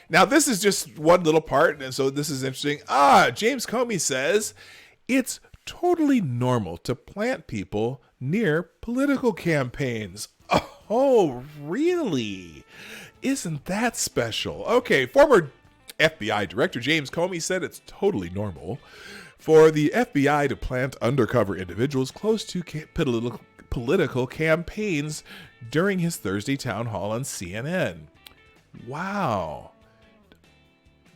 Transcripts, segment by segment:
Now, this is just one little part, and so this is interesting. James Comey says it's totally normal to plant people near political campaigns. Oh, really? Isn't that special? Okay, former FBI Director James Comey said it's totally normal for the FBI to plant undercover individuals close to political campaigns during his Thursday town hall on CNN. Wow.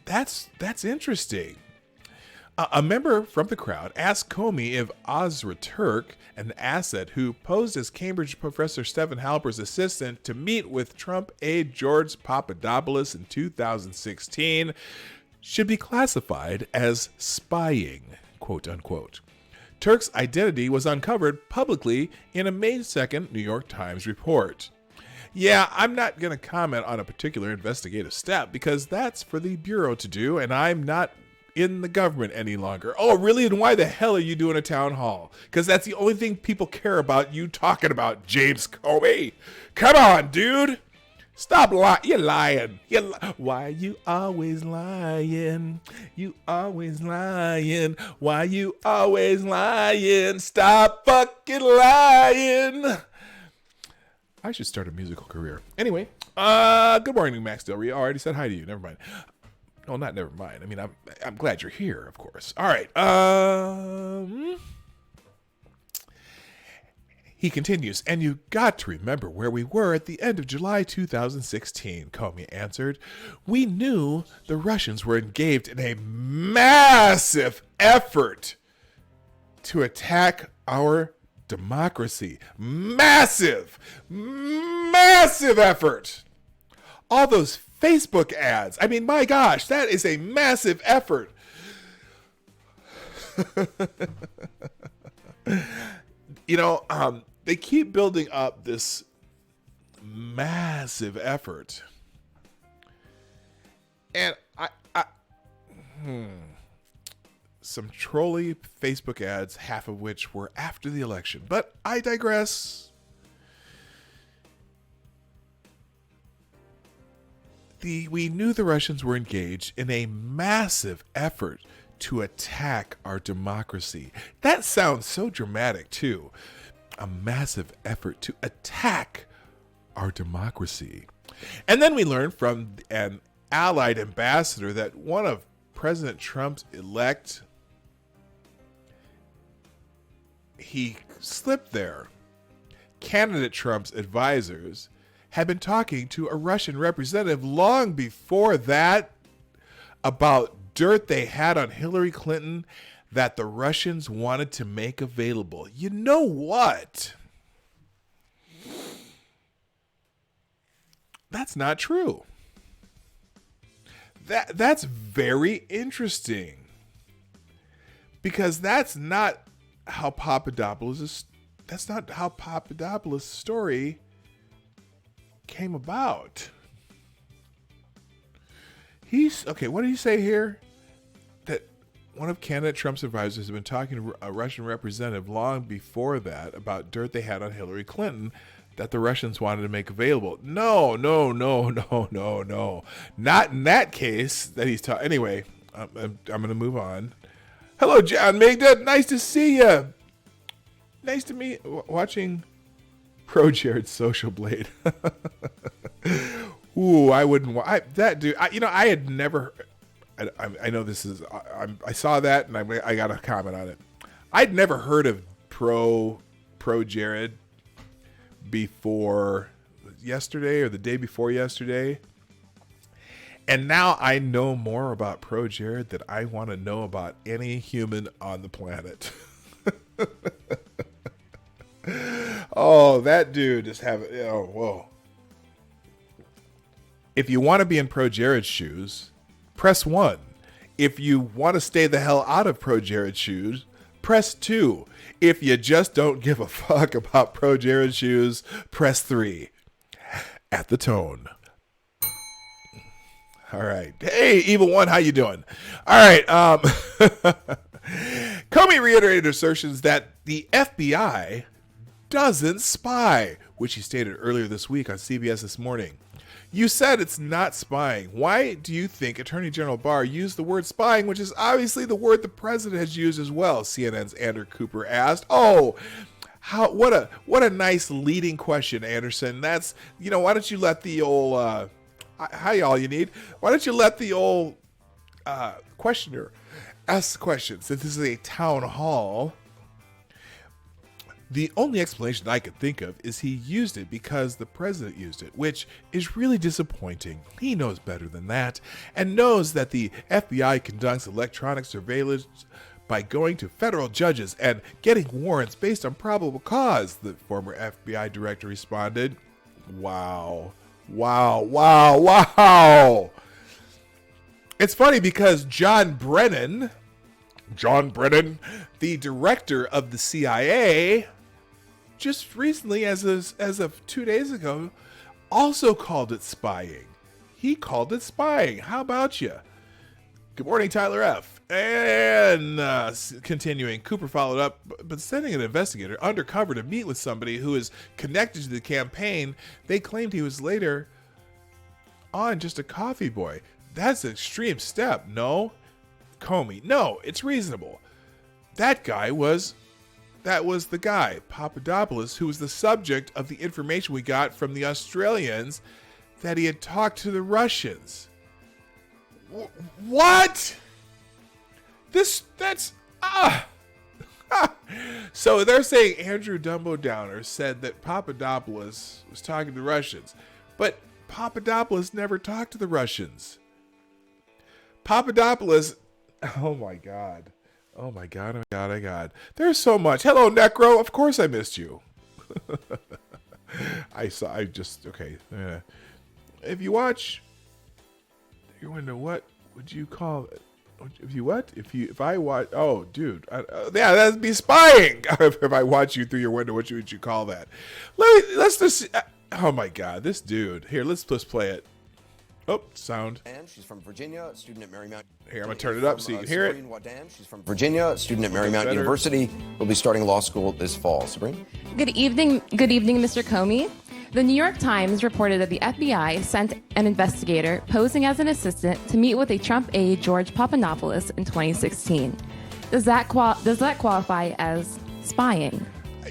That's interesting. A member from the crowd asked Comey if Ozra Turk, an asset who posed as Cambridge professor Stephen Halper's assistant to meet with Trump aide George Papadopoulos in 2016, should be classified as spying, quote unquote. Turk's identity was uncovered publicly in a May 2nd New York Times report. Yeah, I'm not going to comment on a particular investigative step because that's for the Bureau to do, and I'm not in the government any longer. Oh, really? And why the hell are you doing a town hall? Because that's the only thing people care about you talking about, James Comey. Come on, dude. Stop lying. You're lying. Why you always lying? You always lying. Why you always lying? Stop fucking lying. I should start a musical career. Anyway, good morning, Max Del Rio. I already said hi to you. Never mind. Well, not never mind. I mean, I'm glad you're here, of course. All right. He continues, and you got to remember where we were at the end of July 2016, Comey answered. We knew the Russians were engaged in a massive effort to attack our democracy. Massive effort. All those Facebook ads. I mean, my gosh, that is a massive effort. They keep building up this massive effort. And some trolly Facebook ads, half of which were after the election. But I digress. We knew the Russians were engaged in a massive effort to attack our democracy. That sounds so dramatic, too. A massive effort to attack our democracy. And then we learned from an allied ambassador that one of President Trump's elect, he slipped there. Candidate Trump's advisors had been talking to a Russian representative long before that about dirt they had on Hillary Clinton that the Russians wanted to make available. You know what? That's not true. That's very interesting. Because that's not how Papadopoulos' story came about. What did he say here? That one of candidate Trump's advisors had been talking to a Russian representative long before that about dirt they had on Hillary Clinton that the Russians wanted to make available. No. Not in that case that he's talking. Anyway, I'm going to move on. Hello, John Magda. Nice to see you. Nice to meet watching Pro Jared's Social Blade. Ooh, I wouldn't want that dude. I had never. I know this is. I saw that and I got a comment on it. I'd never heard of Pro Jared before yesterday or the day before yesterday, and now I know more about Pro Jared than I want to know about any human on the planet. Oh, that dude is having. Oh, whoa. If you want to be in Pro Jared's shoes, press 1. If you want to stay the hell out of Pro Jared's shoes, press 2. If you just don't give a fuck about Pro Jared's shoes, press 3. At the tone. All right. Hey, Evil One, how you doing? All right. Comey reiterated assertions that the FBI doesn't spy, which he stated earlier this week on CBS This Morning. You said it's not spying. Why do you think Attorney General Barr used the word spying, which is obviously the word the president has used as well? CNN's Andrew Cooper asked. Oh, what a nice leading question, Anderson. That's, why don't you let the old hi y'all you need. Why don't you let the old questioner ask the question, since this is a town hall? The only explanation I could think of is he used it because the president used it, which is really disappointing. He knows better than that, and knows that the FBI conducts electronic surveillance by going to federal judges and getting warrants based on probable cause, the former FBI director responded. Wow. It's funny because John Brennan, the director of the CIA, just recently, as of 2 days ago, also called it spying. He called it spying. How about you? Good morning, Tyler F. And continuing, Cooper followed up, but sending an investigator undercover to meet with somebody who is connected to the campaign. They claimed he was later on just a coffee boy. That's an extreme step. No, Comey. No, it's reasonable. That was the guy, Papadopoulos, who was the subject of the information we got from the Australians that he had talked to the Russians. What? So they're saying Andrew Dumbo Downer said that Papadopoulos was talking to Russians, but Papadopoulos never talked to the Russians. Papadopoulos, oh my God. There's so much. Hello, Necro. Of course I missed you. Okay. If you watch your window, what would you call it? If I watch, oh, dude. That'd be spying. If I watch you through your window, what would you call that? Let's just, oh my God, this dude. Here, let's play it. Oh, sound. And she's from Virginia, a student at Marymount. Here, I'm going to turn it up so you can hear it. She's from Virginia, a student at Marymount University. Will be starting law school this fall. Sabrina? Good evening, Mr. Comey. The New York Times reported that the FBI sent an investigator posing as an assistant to meet with a Trump aide, George Papadopoulos, in 2016. Does that qualify as spying?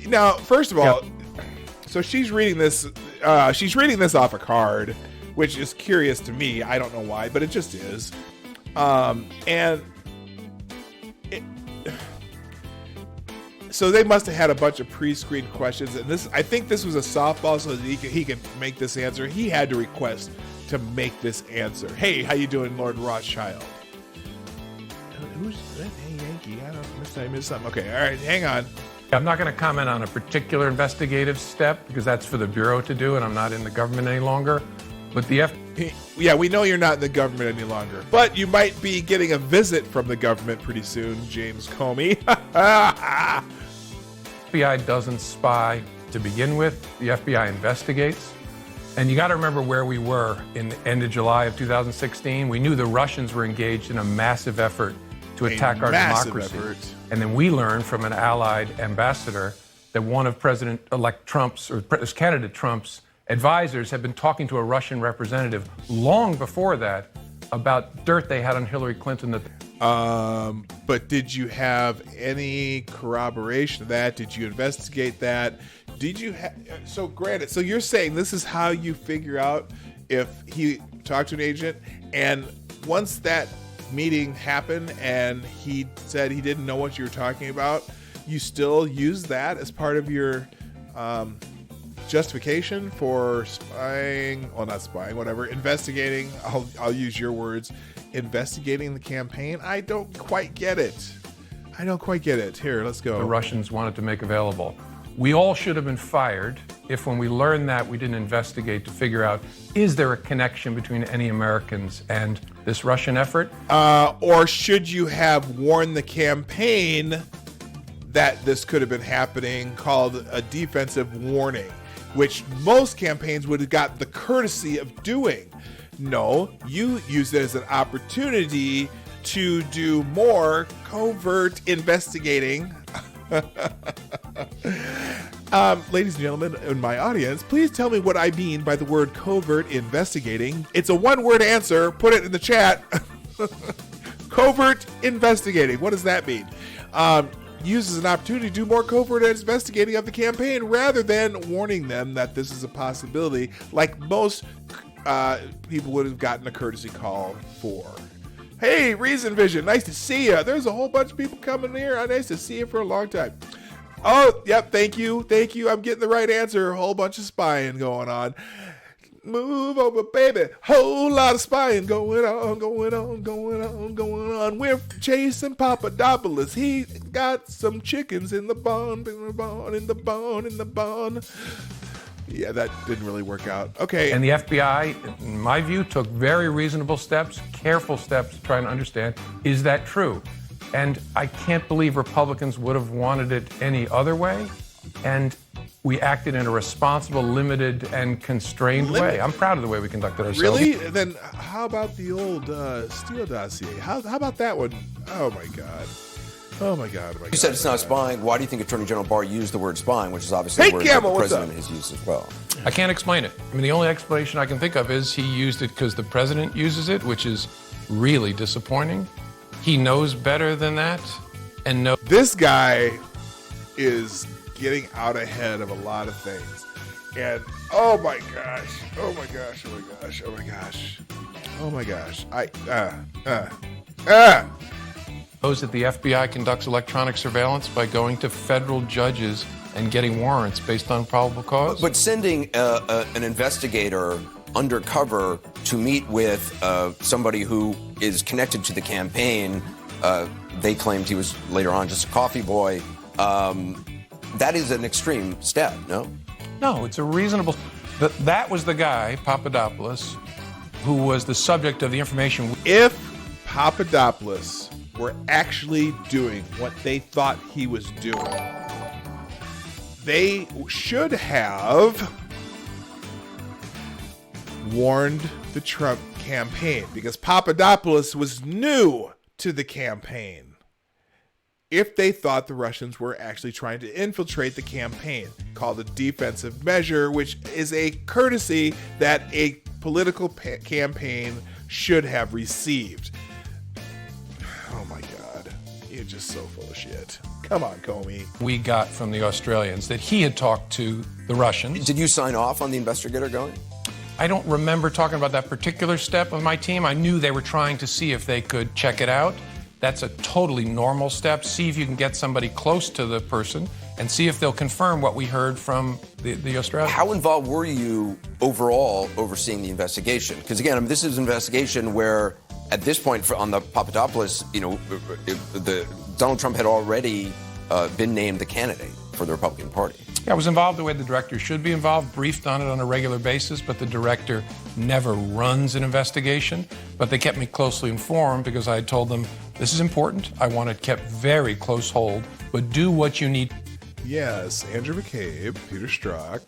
Now, first of all, so she's reading this off a card, which is curious to me. I don't know why, but it just is. So they must have had a bunch of pre-screened questions, and I think this was a softball so that he could make this answer. He had to request to make this answer. Hey, how you doing, Lord Rothschild? Who's that? Hey, Yankee? I missed something. Okay, all right, hang on. I'm not going to comment on a particular investigative step because that's for the Bureau to do, and I'm not in the government any longer. But yeah, we know you're not in the government any longer, but you might be getting a visit from the government pretty soon, James Comey. FBI doesn't spy to begin with. The FBI investigates. And you got to remember where we were in the end of July of 2016. We knew the Russians were engaged in a massive effort to attack our democracy. And then we learned from an allied ambassador that one of President-elect Trump's, or candidate Trump's, advisors had been talking to a Russian representative long before that about dirt they had on Hillary Clinton. But did you have any corroboration of that? Did you investigate that? So granted, so you're saying this is how you figure out if he talked to an agent, and once that meeting happened and he said he didn't know what you were talking about, you still use that as part of your justification for spying, well, not spying, whatever, investigating, I'll use your words, investigating the campaign? I don't quite get it. Here, let's go. The Russians wanted to make available. We all should have been fired if when we learned that we didn't investigate to figure out, is there a connection between any Americans and this Russian effort? Or should you have warned the campaign that this could have been happening, called a defensive warning, which most campaigns would have got the courtesy of doing. No, you use it as an opportunity to do more covert investigating. Ladies and gentlemen in my audience, please tell me what I mean by the word covert investigating. It's a one-word answer. Put it in the chat. Covert investigating. What does that mean? Used as an opportunity to do more covert investigating of the campaign rather than warning them that this is a possibility, like most people would have gotten a courtesy call for. Hey, Reason Vision, nice to see you. There's a whole bunch of people coming here. Nice to see you for a long time. Oh, yep, thank you. I'm getting the right answer. A whole bunch of spying going on. Move over, baby. Whole lot of spying going on. We're chasing Papadopoulos. He got some chickens in the barn. Yeah, that didn't really work out. Okay. And the FBI, in my view, took very reasonable steps, careful steps to try and understand, is that true? And I can't believe Republicans would have wanted it any other way. And we acted in a responsible, limited, and constrained way. I'm proud of the way we conducted ourselves. Really? Then how about the old Steele dossier? How about that one? Oh, my God. You said it's not spying. Why do you think Attorney General Barr used the word spying, which is obviously the word that the president has used as well? I can't explain it. I mean, the only explanation I can think of is he used it because the president uses it, which is really disappointing. He knows better than that. And this guy is getting out ahead of a lot of things. And oh my gosh. Knows that the FBI conducts electronic surveillance by going to federal judges and getting warrants based on probable cause. But sending an investigator undercover to meet with somebody who is connected to the campaign, they claimed he was later on just a coffee boy. That is an extreme step, no? No, it's a reasonable... That was the guy, Papadopoulos, who was the subject of the information. If Papadopoulos were actually doing what they thought he was doing, they should have warned the Trump campaign, because Papadopoulos was new to the campaign. If they thought the Russians were actually trying to infiltrate the campaign, called a defensive measure, which is a courtesy that a political campaign should have received. Oh my God, you're just so full of shit. Come on, Comey. We got from the Australians that he had talked to the Russians. Did you sign off on the investigator going? I don't remember talking about that particular step of my team. I knew they were trying to see if they could check it out. That's a totally normal step. See if you can get somebody close to the person and see if they'll confirm what we heard from the Australians. How involved were you overall overseeing the investigation? Because again, this is an investigation where at this point on the Papadopoulos, Donald Trump had already been named the candidate for the Republican Party. Yeah, I was involved the way the director should be involved, briefed on it on a regular basis, but the director never runs an investigation. But they kept me closely informed because I had told them, this is important. I want it kept very close hold, but do what you need. Yes, Andrew McCabe, Peter Strzok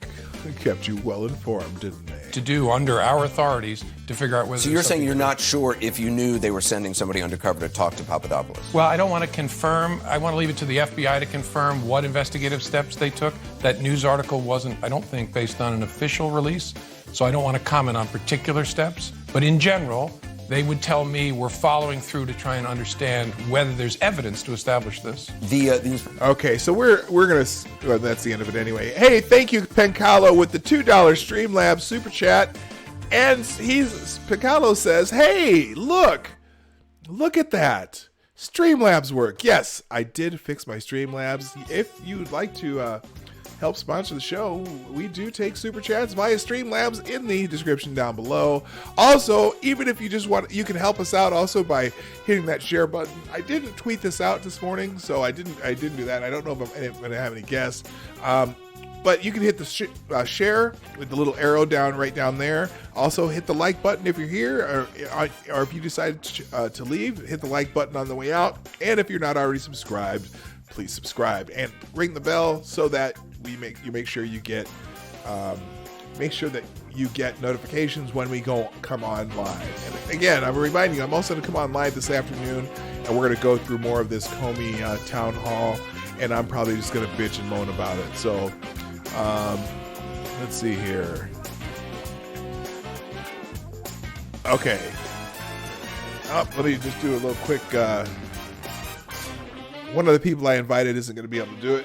kept you well informed, didn't they? To do under our authorities to figure out whether... So you're saying you're not sure if you knew they were sending somebody undercover to talk to Papadopoulos? Well, I don't want to confirm. I want to leave it to the FBI to confirm what investigative steps they took. That news article wasn't, I don't think, based on an official release, so I don't want to comment on particular steps. But in general, they would tell me we're following through to try and understand whether there's evidence to establish this. Okay, so we're gonna. Well, that's the end of it anyway. Hey, thank you, Pencalo, with the $2 Streamlabs super chat, and Pencalo says, "Hey, look at that Streamlabs work." Yes, I did fix my Streamlabs. If you'd like to help sponsor the show, we do take super chats via Streamlabs in the description down below. Also, even if you just want, you can help us out also by hitting that share button. I didn't tweet this out this morning, so I didn't do that. I don't know if I'm going to have any guests, but you can hit the share with the little arrow right down there. Also, hit the like button if you're here, or if you decide to leave, hit the like button on the way out. And if you're not already subscribed, please subscribe and ring the bell so that you make sure you get notifications when we come on live. And again, I'm reminding you, I'm also going to come on live this afternoon, and we're going to go through more of this Comey town hall, and I'm probably just going to bitch and moan about it. So Let's see here. Okay. Let me just do a little quick. One of the people I invited isn't going to be able to do it.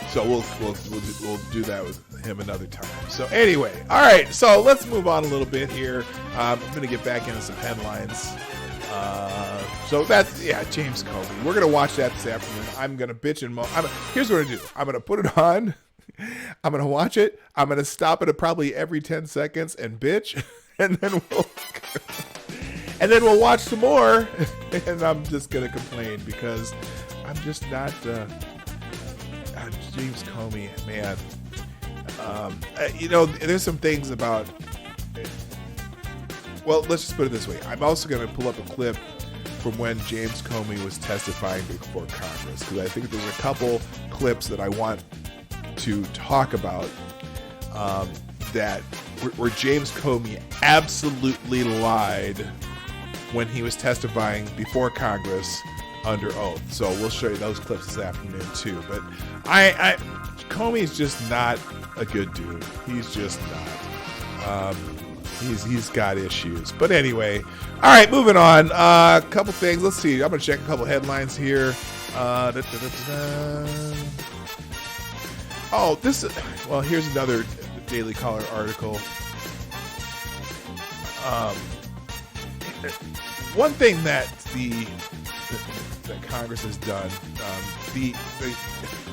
So we'll do that with him another time. So anyway, all right. So let's move on a little bit here. I'm going to get back into some headlines. So that's James Comey. We're going to watch that this afternoon. I'm going to bitch and moan. Here's what I'm going to do. I'm going to put it on. I'm going to watch it. I'm going to stop it at probably every 10 seconds and bitch, and then we'll watch some more. And I'm just going to complain because I'm just not. James Comey, man. There's some things about. Well, let's just put it this way. I'm also going to pull up a clip from when James Comey was testifying before Congress, because I think there's a couple clips that I want to talk about that where James Comey absolutely lied when he was testifying before Congress under oath. So we'll show you those clips this afternoon too. But Comey's just not a good dude. He's just not. He's got issues. But anyway, all right, moving on. A couple things. Let's see. I'm going to check a couple headlines here. Here's another Daily Caller article. One thing that that Congress has done,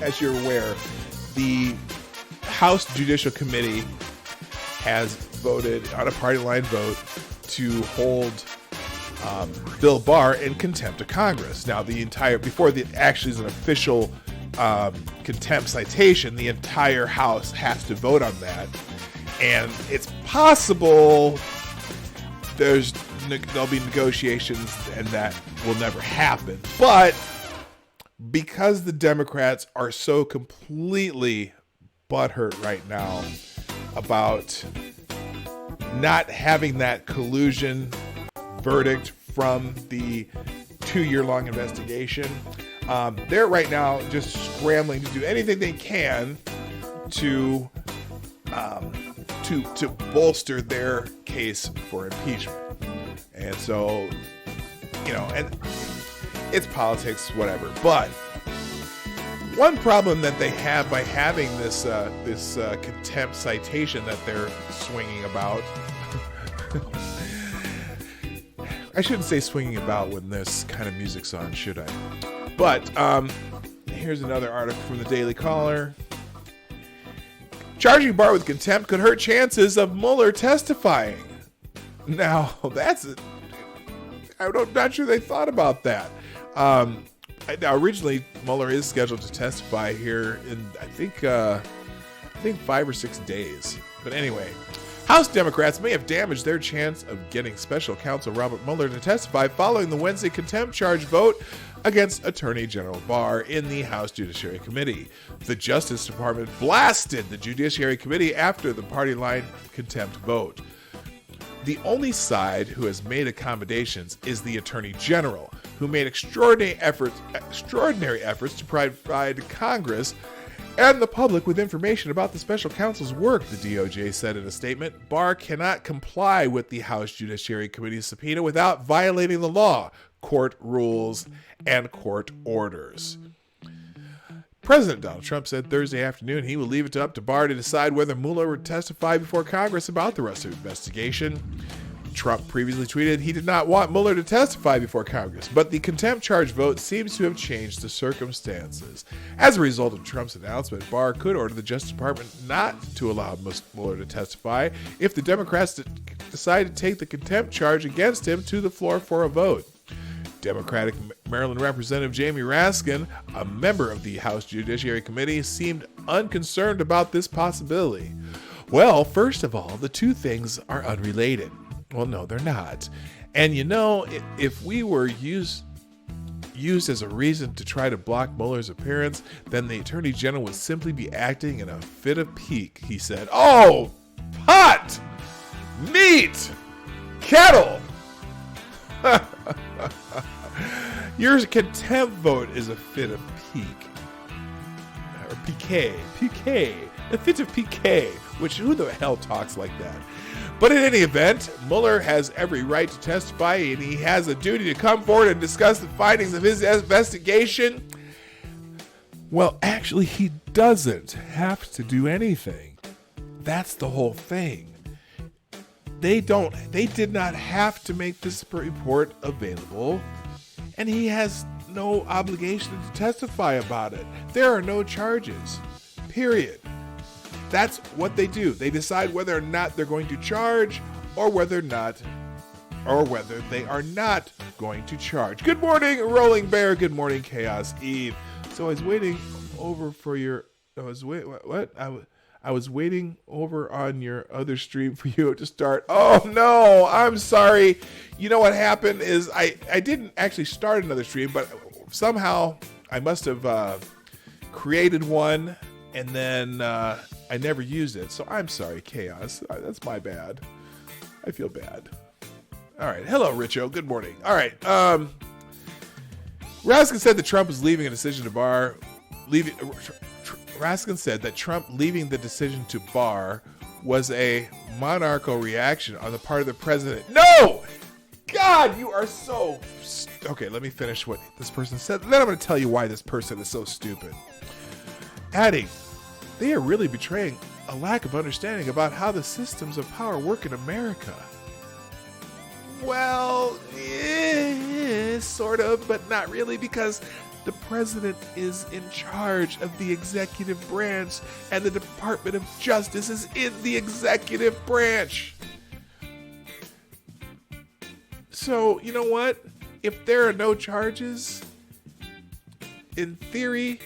as you're aware, the House Judicial Committee has voted on a party line vote to hold Bill Barr in contempt of Congress. Now, before the actually is an official contempt citation, the entire House has to vote on that, and it's possible there'll be negotiations and that will never happen. But because the Democrats are so completely butthurt right now about not having that collusion verdict from the 2-year-long investigation, they're right now just scrambling to do anything they can to bolster their case for impeachment. And so, and it's politics, whatever. But one problem that they have by having this contempt citation that they're swinging about, I shouldn't say swinging about when this kind of music's on, should I? But here's another article from the Daily Caller. Charging Barr with contempt could hurt chances of Mueller testifying. Now, I'm not sure they thought about that. Now, originally, Mueller is scheduled to testify here in, I think 5 or 6 days. But anyway, House Democrats may have damaged their chance of getting special counsel Robert Mueller to testify following the Wednesday contempt charge vote against Attorney General Barr in the House Judiciary Committee. The Justice Department blasted the Judiciary Committee after the party line contempt vote. The only side who has made accommodations is the Attorney General, who made extraordinary efforts to provide Congress and the public with information about the special counsel's work, the DOJ said in a statement. Barr cannot comply with the House Judiciary Committee's subpoena without violating the law, court rules, and court orders. President Donald Trump said Thursday afternoon he will leave it up to Barr to decide whether Mueller would testify before Congress about the Russia investigation. Trump previously tweeted he did not want Mueller to testify before Congress, but the contempt charge vote seems to have changed the circumstances. As a result of Trump's announcement, Barr could order the Justice Department not to allow Mueller to testify if the Democrats decide to take the contempt charge against him to the floor for a vote. Democratic Maryland Representative Jamie Raskin, a member of the House Judiciary Committee, seemed unconcerned about this possibility. Well, first of all, the two things are unrelated. Well, no, they're not. And if we were used as a reason to try to block Mueller's appearance, then the Attorney General would simply be acting in a fit of pique, he said. Oh, pot, meat, kettle. Your contempt vote is a fit of pique. Or piqué. A fit of piqué. Which, who the hell talks like that? But in any event, Mueller has every right to testify, and he has a duty to come forward and discuss the findings of his investigation. Well, actually, he doesn't have to do anything. That's the whole thing. They did not have to make this report available, and he has no obligation to testify about it. There are no charges. Period. That's what they do. They decide whether or not they're going to charge or whether they are not going to charge. Good morning, Rolling Bear. Good morning, Chaos Eve. So I was waiting over for your I was waiting over on your other stream for you to start. Oh no, I'm sorry. You know what happened is I didn't actually start another stream, but somehow I must have created one and then I never used it. So I'm sorry, Chaos. That's my bad. I feel bad. All right. Hello, Richo. Good morning. All right. Raskin said that Trump is leaving a decision to bar. Raskin said that Trump leaving the decision to bar was a monarchical reaction on the part of the president. No! God, you are so... Okay, let me finish what this person said. Then I'm going to tell you why this person is so stupid. Adding, they are really betraying a lack of understanding about how the systems of power work in America. Well, sort of, but not really, because the president is in charge of the executive branch, and the Department of Justice is in the executive branch. So, you know what? If there are no charges, in theory,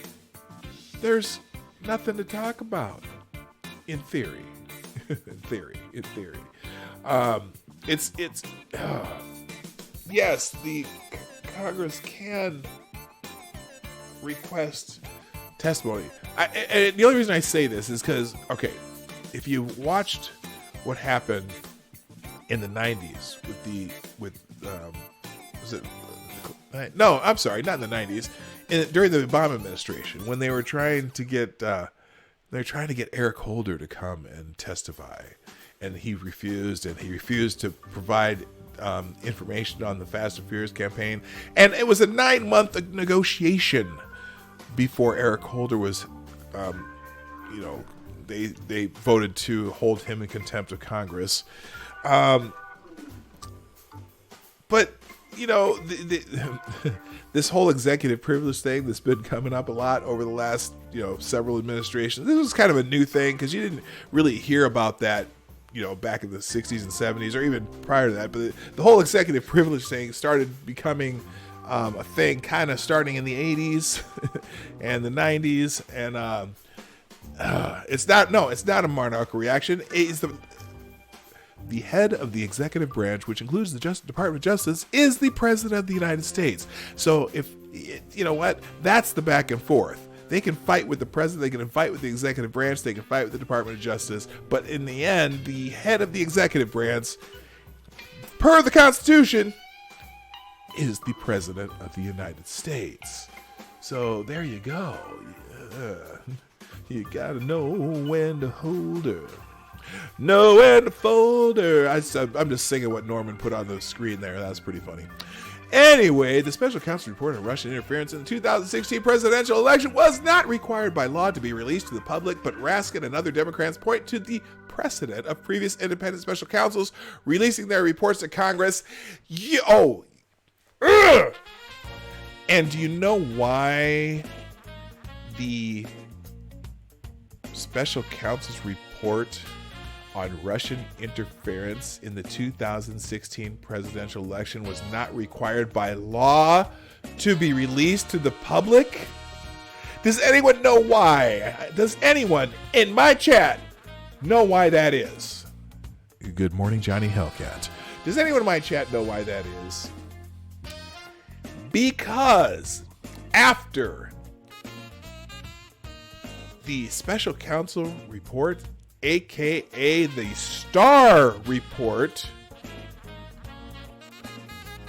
there's nothing to talk about. In theory. Yes, the Congress can request testimony. And the only reason I say this is because, okay, if you watched what happened in the 90s no, I'm sorry, not in the 90s, during the Obama administration, when they were trying to get Eric Holder to come and testify, and he refused to provide information on the Fast and Furious campaign, and it was a 9-month negotiation before Eric Holder was, they voted to hold him in contempt of Congress. But, you know, this whole executive privilege thing that's been coming up a lot over the last, several administrations. This was kind of a new thing because you didn't really hear about that, back in the 60s and 70s or even prior to that. But the whole executive privilege thing started becoming a thing kind of starting in the 80s and the 90s. And it's not a monarchical reaction. It's the head of the executive branch, which includes the Department of Justice, is the president of the United States. So if, you know what, that's the back and forth. They can fight with the president, they can fight with the executive branch, they can fight with the Department of Justice, but in the end, the head of the executive branch, per the Constitution, is the president of the United States. So there you go. You gotta know when to hold her. Know when to fold her. I'm just singing what Norman put on the screen there. That was pretty funny. Anyway, the special counsel report on Russian interference in the 2016 presidential election was not required by law to be released to the public, but Raskin and other Democrats point to the precedent of previous independent special counsels releasing their reports to Congress. And do you know why the special counsel's report on Russian interference in the 2016 presidential election was not required by law to be released to the public? Does anyone know why? Does anyone in my chat know why that is? Good morning, Johnny Hellcat. Does anyone in my chat know why that is? Because after the special counsel report, aka the Starr report,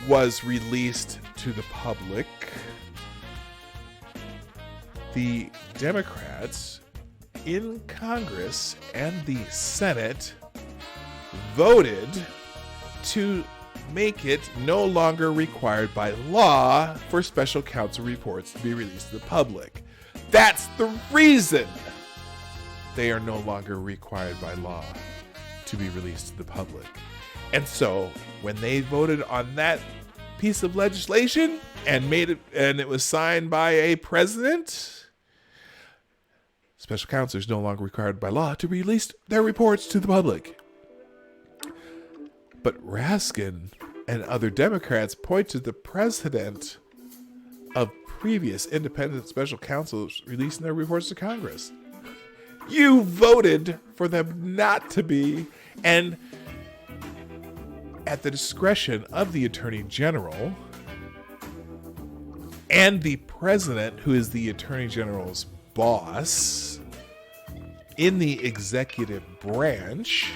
was released to the public, the Democrats in Congress and the Senate voted to make it no longer required by law for special counsel reports to be released to the public. That's the reason they are no longer required by law to be released to the public. And so when they voted on that piece of legislation and it was signed by a president, special counsel is no longer required by law to release their reports to the public. But Raskin and other Democrats point to the precedent of previous independent special counsels releasing their reports to Congress. You voted for them not to be, and at the discretion of the Attorney General and the President, who is the Attorney General's boss in the executive branch,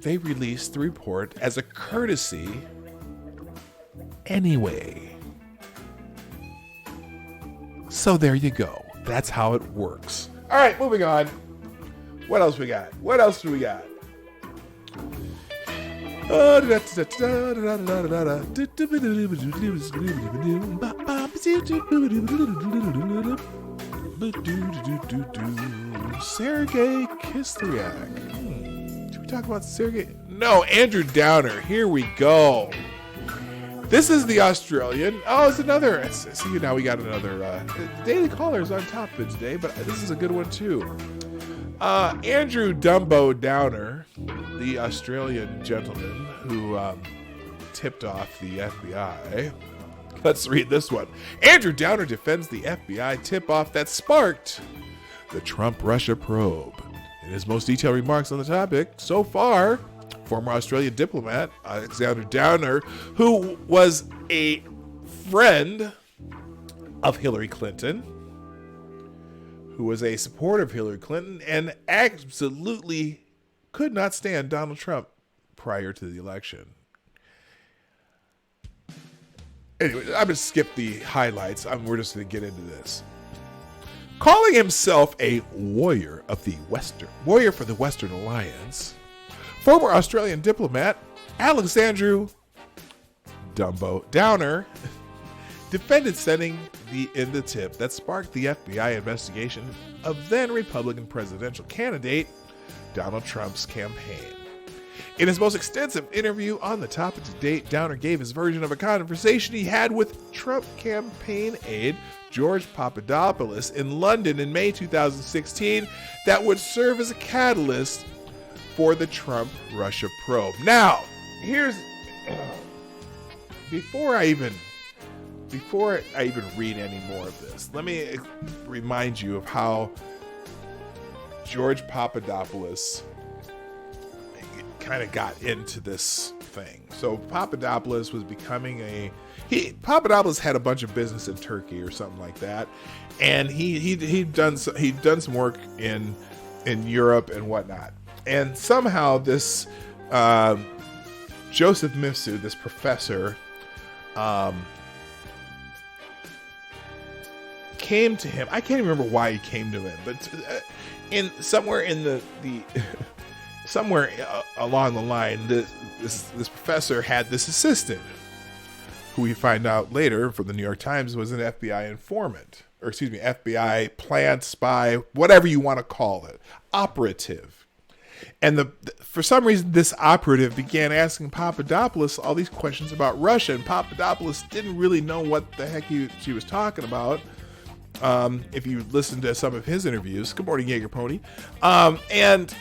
they released the report as a courtesy anyway. So there you go. That's how it works. All right, moving on. What else we got? What else do we got? Sergei Kislyak. Should we talk about Sergei? No, Andrew Downer. Here we go. This is the Australian. Oh, it's another. See, now we got another. Daily Caller's on top of it today, but this is a good one too. Andrew Dumbo Downer, the Australian gentleman who tipped off the FBI. Let's read this one. Andrew Downer defends the FBI tip-off that sparked the Trump-Russia probe. In his most detailed remarks on the topic so far, former Australian diplomat Alexander Downer, who was a friend of Hillary Clinton, who was a supporter of Hillary Clinton, and absolutely could not stand Donald Trump prior to the election. Anyway, I'm going to skip the highlights. We're just going to get into this. Calling himself a warrior for the Western Alliance, former Australian diplomat Alexander Dumbo Downer defended sending in the tip that sparked the FBI investigation of then Republican presidential candidate Donald Trump's campaign. In his most extensive interview on the topic to date, Downer gave his version of a conversation he had with Trump campaign aide George Papadopoulos in London in May 2016 that would serve as a catalyst for the Trump-Russia probe. Now, before I even read any more of this, let me remind you of how George Papadopoulos kind of got into this thing. So Papadopoulos was Papadopoulos had a bunch of business in Turkey or something like that, and he'd done some work in Europe and whatnot. And somehow this Joseph Mifsud, this professor, came to him. I can't even remember why he came to him, but somewhere along the line, this professor had this assistant, who we find out later from the New York Times was an FBI informant, or excuse me, FBI plant spy, whatever you want to call it, operative. And for some reason, this operative began asking Papadopoulos all these questions about Russia, and Papadopoulos didn't really know what the heck she was talking about. If you listen to some of his interviews, good morning, Jaeger Pony. And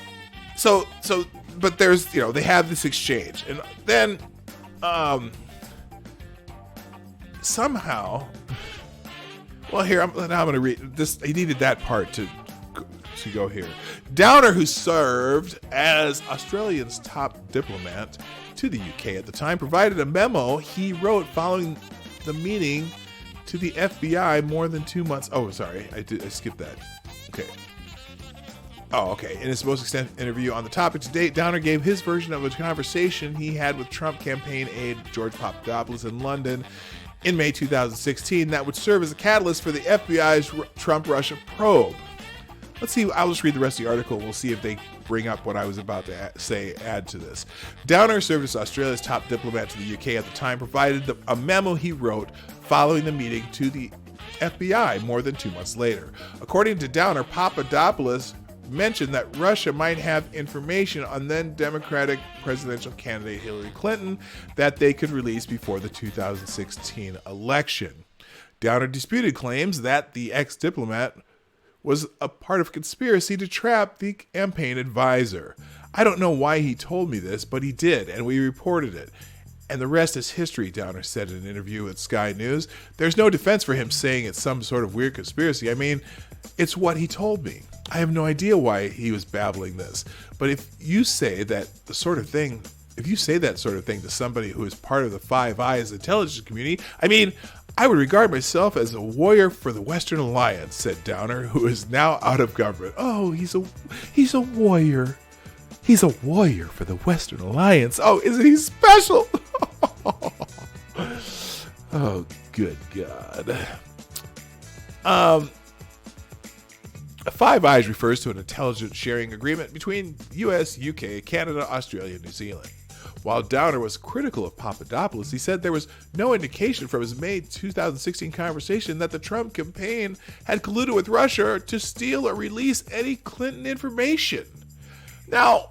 so, but there's, they have this exchange, and then, somehow, well, here, I'm going to read this. He needed that part to go here. Downer, who served as Australia's top diplomat to the UK at the time, provided a memo he wrote following the meeting to the FBI more than 2 months. Oh, sorry, I skipped that. Okay. Oh, okay. In his most extensive interview on the topic to date, Downer gave his version of a conversation he had with Trump campaign aide George Papadopoulos in London in May 2016 that would serve as a catalyst for the FBI's Trump-Russia probe. Let's see. I'll just read the rest of the article. We'll see if they bring up what I was about to add to this. Downer served as Australia's top diplomat to the UK at the time, provided a memo he wrote following the meeting to the FBI more than 2 months later. According to Downer, Papadopoulos mentioned that Russia might have information on then Democratic presidential candidate Hillary Clinton that they could release before the 2016 election. Downer disputed claims that the ex-diplomat was a part of a conspiracy to trap the campaign advisor. I don't know why he told me this, but he did, and we reported it. And the rest is history, Downer said in an interview with Sky News. There's no defense for him saying it's some sort of weird conspiracy. I mean, it's what he told me. I have no idea why he was babbling this. But if you say that sort of thing to somebody who is part of the Five Eyes intelligence community, I mean, I would regard myself as a warrior for the Western Alliance, said Downer, who is now out of government. Oh, he's a warrior. He's a warrior for the Western Alliance. Oh, isn't he special? Oh, good God. Five Eyes refers to an intelligence sharing agreement between US, UK, Canada, Australia, and New Zealand. While Downer was critical of Papadopoulos, he said there was no indication from his May 2016 conversation that the Trump campaign had colluded with Russia to steal or release any Clinton information. Now,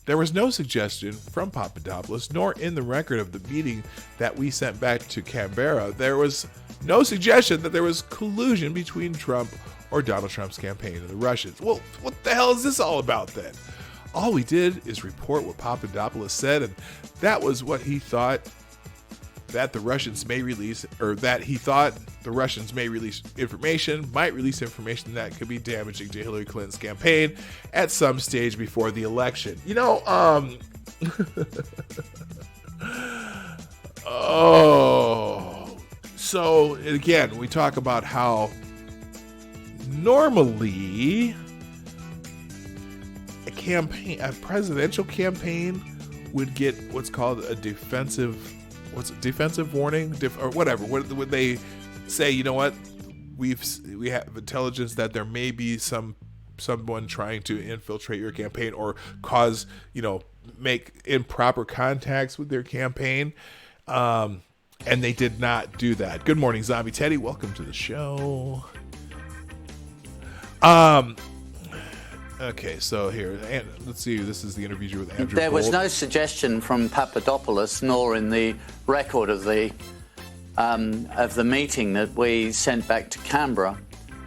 there was no suggestion from Papadopoulos, nor in the record of the meeting that we sent back to Canberra, there was no suggestion that there was collusion between Trump or Donald Trump's campaign and the Russians. Well, what the hell is this all about then? All we did is report what Papadopoulos said, and that was what he thought that the Russians may release, or that he thought the Russians may release information, might release information that could be damaging to Hillary Clinton's campaign at some stage before the election. You know, so again, we talk about how normally a presidential campaign would get what's called a defensive warning, or whatever. Would they say, you know what, we have intelligence that there may be someone trying to infiltrate your campaign or cause, make improper contacts with their campaign, and they did not do that. Good morning, Zombie Teddy. Welcome to the show. Okay, so here, let's see. This is the interview with Andrew. There was no suggestion from Papadopoulos, nor in the record of the meeting that we sent back to Canberra.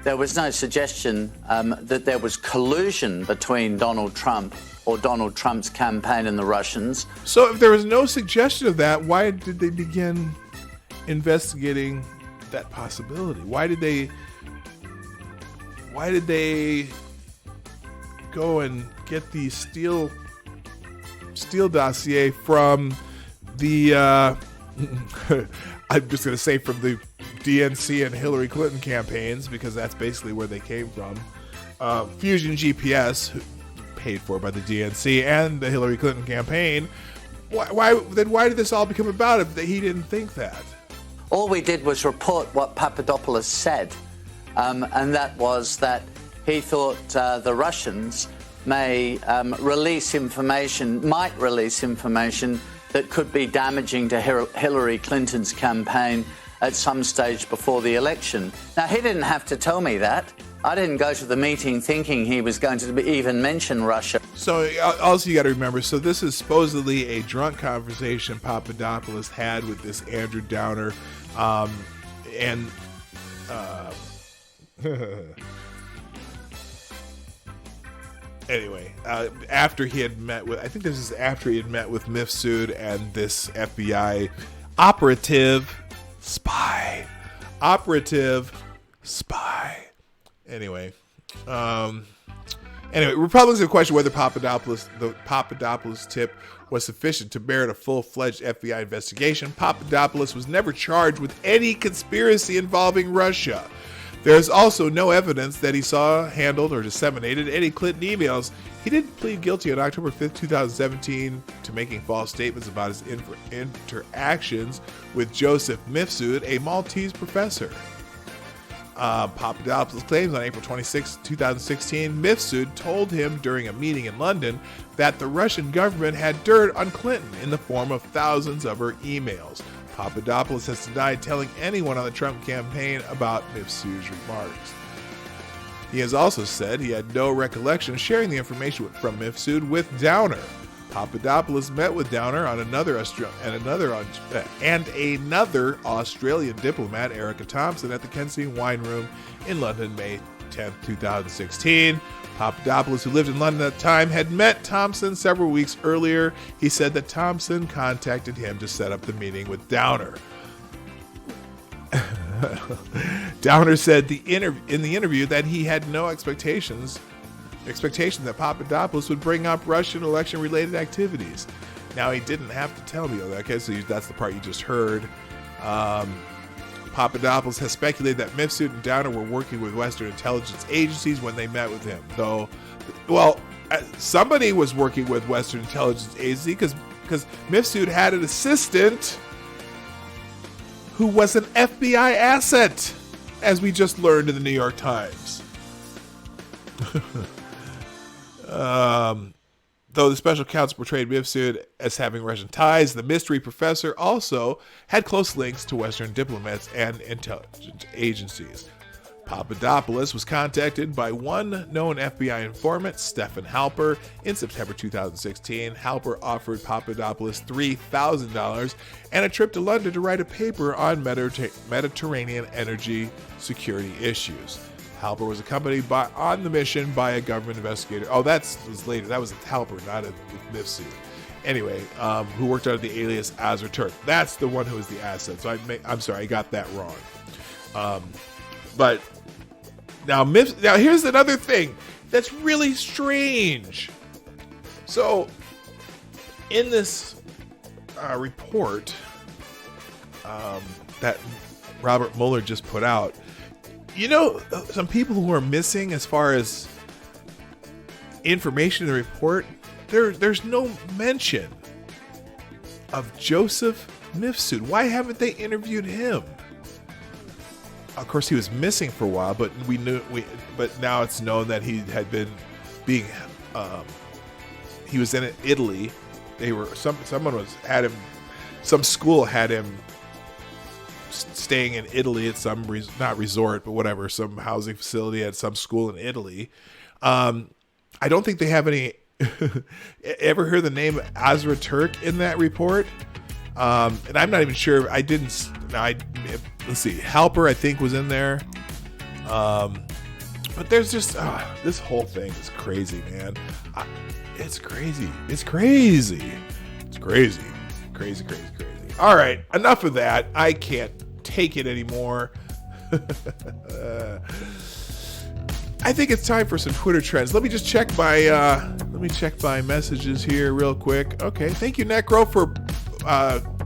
There was no suggestion that there was collusion between Donald Trump or Donald Trump's campaign and the Russians. So, if there was no suggestion of that, why did they begin investigating that possibility? Why did they go and get the Steele dossier from the I'm just going to say from the DNC and Hillary Clinton campaigns, because that's basically where they came from. Fusion GPS, paid for by the DNC and the Hillary Clinton campaign. Why did this all become about if he didn't think that? All we did was report what Papadopoulos said, and that was that he thought the Russians might release information that could be damaging to Hillary Clinton's campaign at some stage before the election. Now, he didn't have to tell me that. I didn't go to the meeting thinking he was going to even mention Russia. So also you got to remember, so this is supposedly a drunk conversation Papadopoulos had with this Andrew Downer, Anyway, after he had met with, I think this is after he had met with Mifsud and this FBI operative spy. Anyway, Republicans have questioned whether the Papadopoulos tip was sufficient to merit a full-fledged FBI investigation. Papadopoulos was never charged with any conspiracy involving Russia. There's also no evidence that he saw, handled, or disseminated any Clinton emails. He did plead guilty on October 5th, 2017 to making false statements about his interactions with Joseph Mifsud, a Maltese professor. Papadopoulos claims on April 26, 2016, Mifsud told him during a meeting in London that the Russian government had dirt on Clinton in the form of thousands of her emails. Papadopoulos has denied telling anyone on the Trump campaign about Mifsud's remarks. He has also said he had no recollection of sharing the information from Mifsud with Downer. Papadopoulos met with Downer on another Australian diplomat, Erica Thompson, at the Kensington Wine Room in London, May 10, 2016. Papadopoulos, who lived in London at the time, had met Thompson several weeks earlier. He said that Thompson contacted him to set up the meeting with Downer. Downer said in the interview that he had no expectation that Papadopoulos would bring up Russian election-related activities. Now, he didn't have to tell me all that. Okay, so that's the part you just heard. Papadopoulos has speculated that Mifsud and Downer were working with Western intelligence agencies when they met with him. Though, well, somebody was working with Western intelligence agency because Mifsud had an assistant who was an FBI asset, as we just learned in the New York Times. Though the special counsel portrayed Mifsud as having Russian ties, the mystery professor also had close links to Western diplomats and intelligence agencies. Papadopoulos was contacted by one known FBI informant, Stephen Halper, in September 2016. Halper offered Papadopoulos $3,000 and a trip to London to write a paper on Mediterranean energy security issues. Halper was accompanied on the mission by a government investigator. Oh, that was later. That was Halper, not a Mifsud. Anyway, who worked under the alias Azra Turk. That's the one who was the asset. So I'm sorry, I got that wrong. But now here's another thing that's really strange. So in this report that Robert Mueller just put out, you know, some people who are missing as far as information in the report, there's no mention of Joseph Mifsud. Why haven't they interviewed him? Of course, he was missing for a while, but but now it's known that he had been he was in Italy. Some school had him staying in Italy at some not resort, but whatever, some housing facility at some school in Italy. I don't think they have any. Ever heard the name Azra Turk in that report? And I'm not even sure. Let's see. Halper, I think, was in there. But there's just this whole thing is crazy, man. It's crazy. Crazy. All right, enough of that. I can't take it anymore. I think it's time for some Twitter trends. Let me check my messages here real quick. Okay, thank you, Necro, for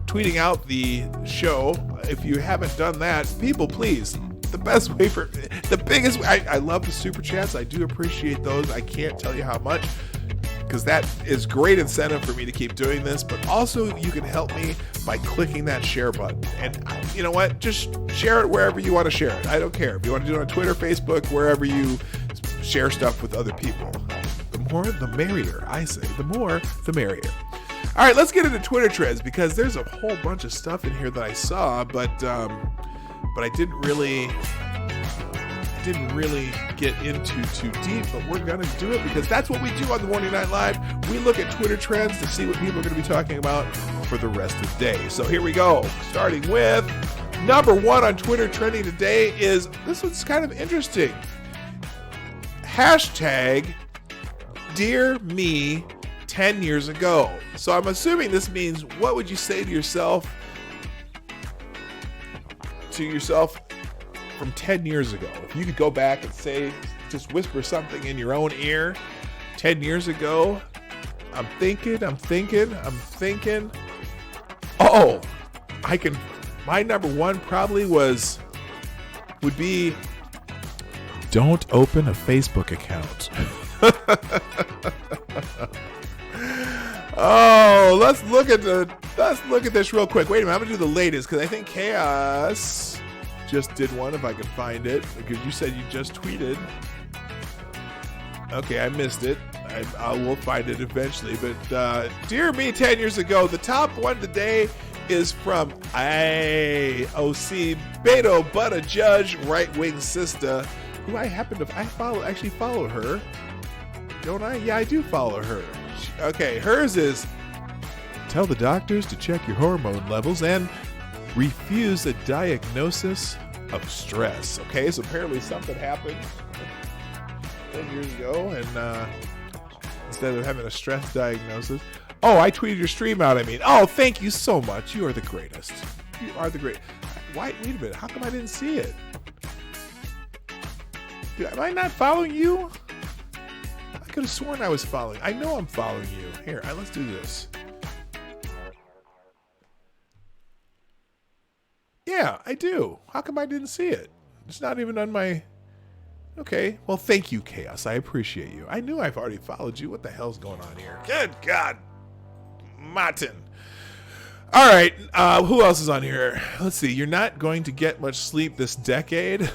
tweeting out the show. If you haven't done that, people, please. I love the super chats. I do appreciate those. I can't tell you how much, because that is great incentive for me to keep doing this. But also, you can help me by clicking that share button. And you know what? Just share it wherever you want to share it. I don't care. If you want to do it on Twitter, Facebook, wherever you share stuff with other people. The more, the merrier, I say. The more, the merrier. All right, let's get into Twitter trends, because there's a whole bunch of stuff in here that I saw, but I didn't really get into too deep, but we're going to do it because that's what we do on the Morning Night Live. We look at Twitter trends to see what people are going to be talking about for the rest of the day. So here we go. Starting with number one on Twitter trending today is, this one's kind of interesting. Hashtag Dear Me 10 years ago. So I'm assuming this means, what would you say to yourself from 10 years ago? If you could go back and say, just whisper something in your own ear, 10 years ago, I'm thinking. Oh, my number one probably would be don't open a Facebook account. Oh, let's look at this real quick. Wait a minute, I'm gonna do the latest because I think Chaos just did one. If I can find it, because you said you just tweeted. Okay, I missed it. I will find it eventually. But dear me, 10 years ago, the top one today is from IOC Beto Butta Judge, right wing sister, who I actually follow her. Don't I? Yeah, I do follow her. Okay, hers is tell the doctors to check your hormone levels and refuse a diagnosis of stress. Okay, so apparently something happened 10 years ago, and instead of having a stress diagnosis. Oh, I tweeted your stream out, I mean. Oh, thank you so much. You are the greatest. You are the great. Wait a minute. How come I didn't see it? Am I not following you? I could have sworn I was following. I know I'm following you. Here, let's do this. Yeah, I do. How come I didn't see it? It's not even on my... Okay, well, thank you, Chaos. I appreciate you. I knew I've already followed you. What the hell's going on here? Good God. Martin. All right, who else is on here? Let's see. You're not going to get much sleep this decade.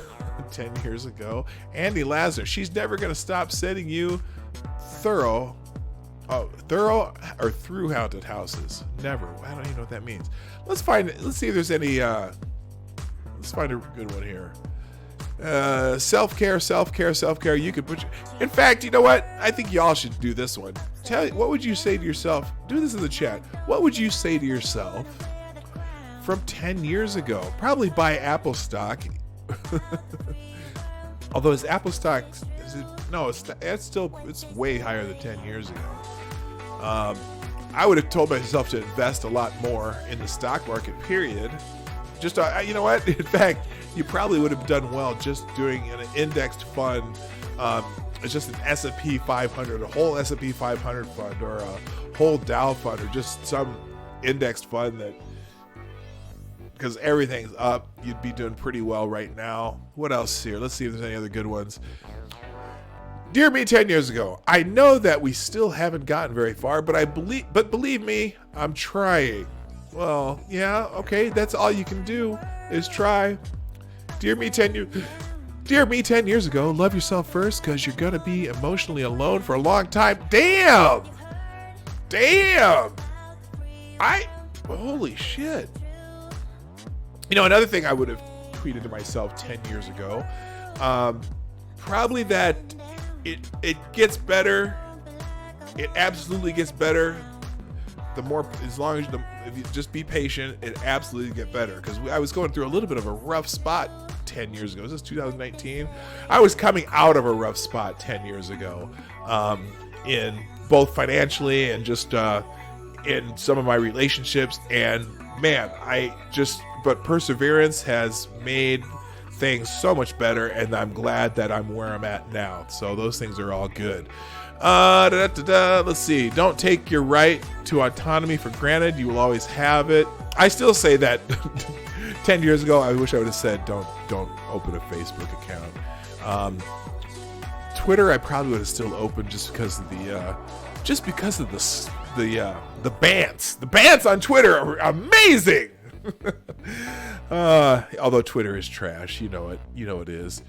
10 years ago. Andy Lazar. She's never going to stop sending you thorough or through haunted houses. Never. I don't even know what that means. Let's see if there's any, let's find a good one here. Self-care. You could put in fact, you know what? I think y'all should do this one. What would you say to yourself? Do this in the chat. What would you say to yourself from 10 years ago? Probably buy Apple stock. Although is Apple stock, it's way higher than 10 years ago. I would have told myself to invest a lot more in the stock market, period. Just, you know what? In fact, you probably would have done well just doing an indexed fund. It's just an S&P 500, a whole S&P 500 fund, or a whole Dow fund, or just some indexed fund that, because everything's up, you'd be doing pretty well right now. What else here? Let's see if there's any other good ones. Dear me, 10 years ago, I know that we still haven't gotten very far, but believe me, I'm trying. Well, yeah, okay, that's all you can do is try. Dear me 10 years ago, love yourself first, because you're gonna be emotionally alone for a long time. Damn. Holy shit. You know, another thing I would have tweeted to myself 10 years ago, probably that it gets better. It absolutely gets better. As long as if you just be patient, it absolutely get better. Because I was going through a little bit of a rough spot 10 years ago. This is 2019. I was coming out of a rough spot 10 years ago, in both financially and just in some of my relationships. And man, but perseverance has made things so much better, and I'm glad that I'm where I'm at now. So those things are all good. Let's see. Don't take your right to autonomy for granted. You will always have it. I still say that 10 years ago, I wish I would have said, don't open a Facebook account. Twitter, I probably would have still opened just because of the bans. The bans on Twitter are amazing. Although Twitter is trash, you know it is.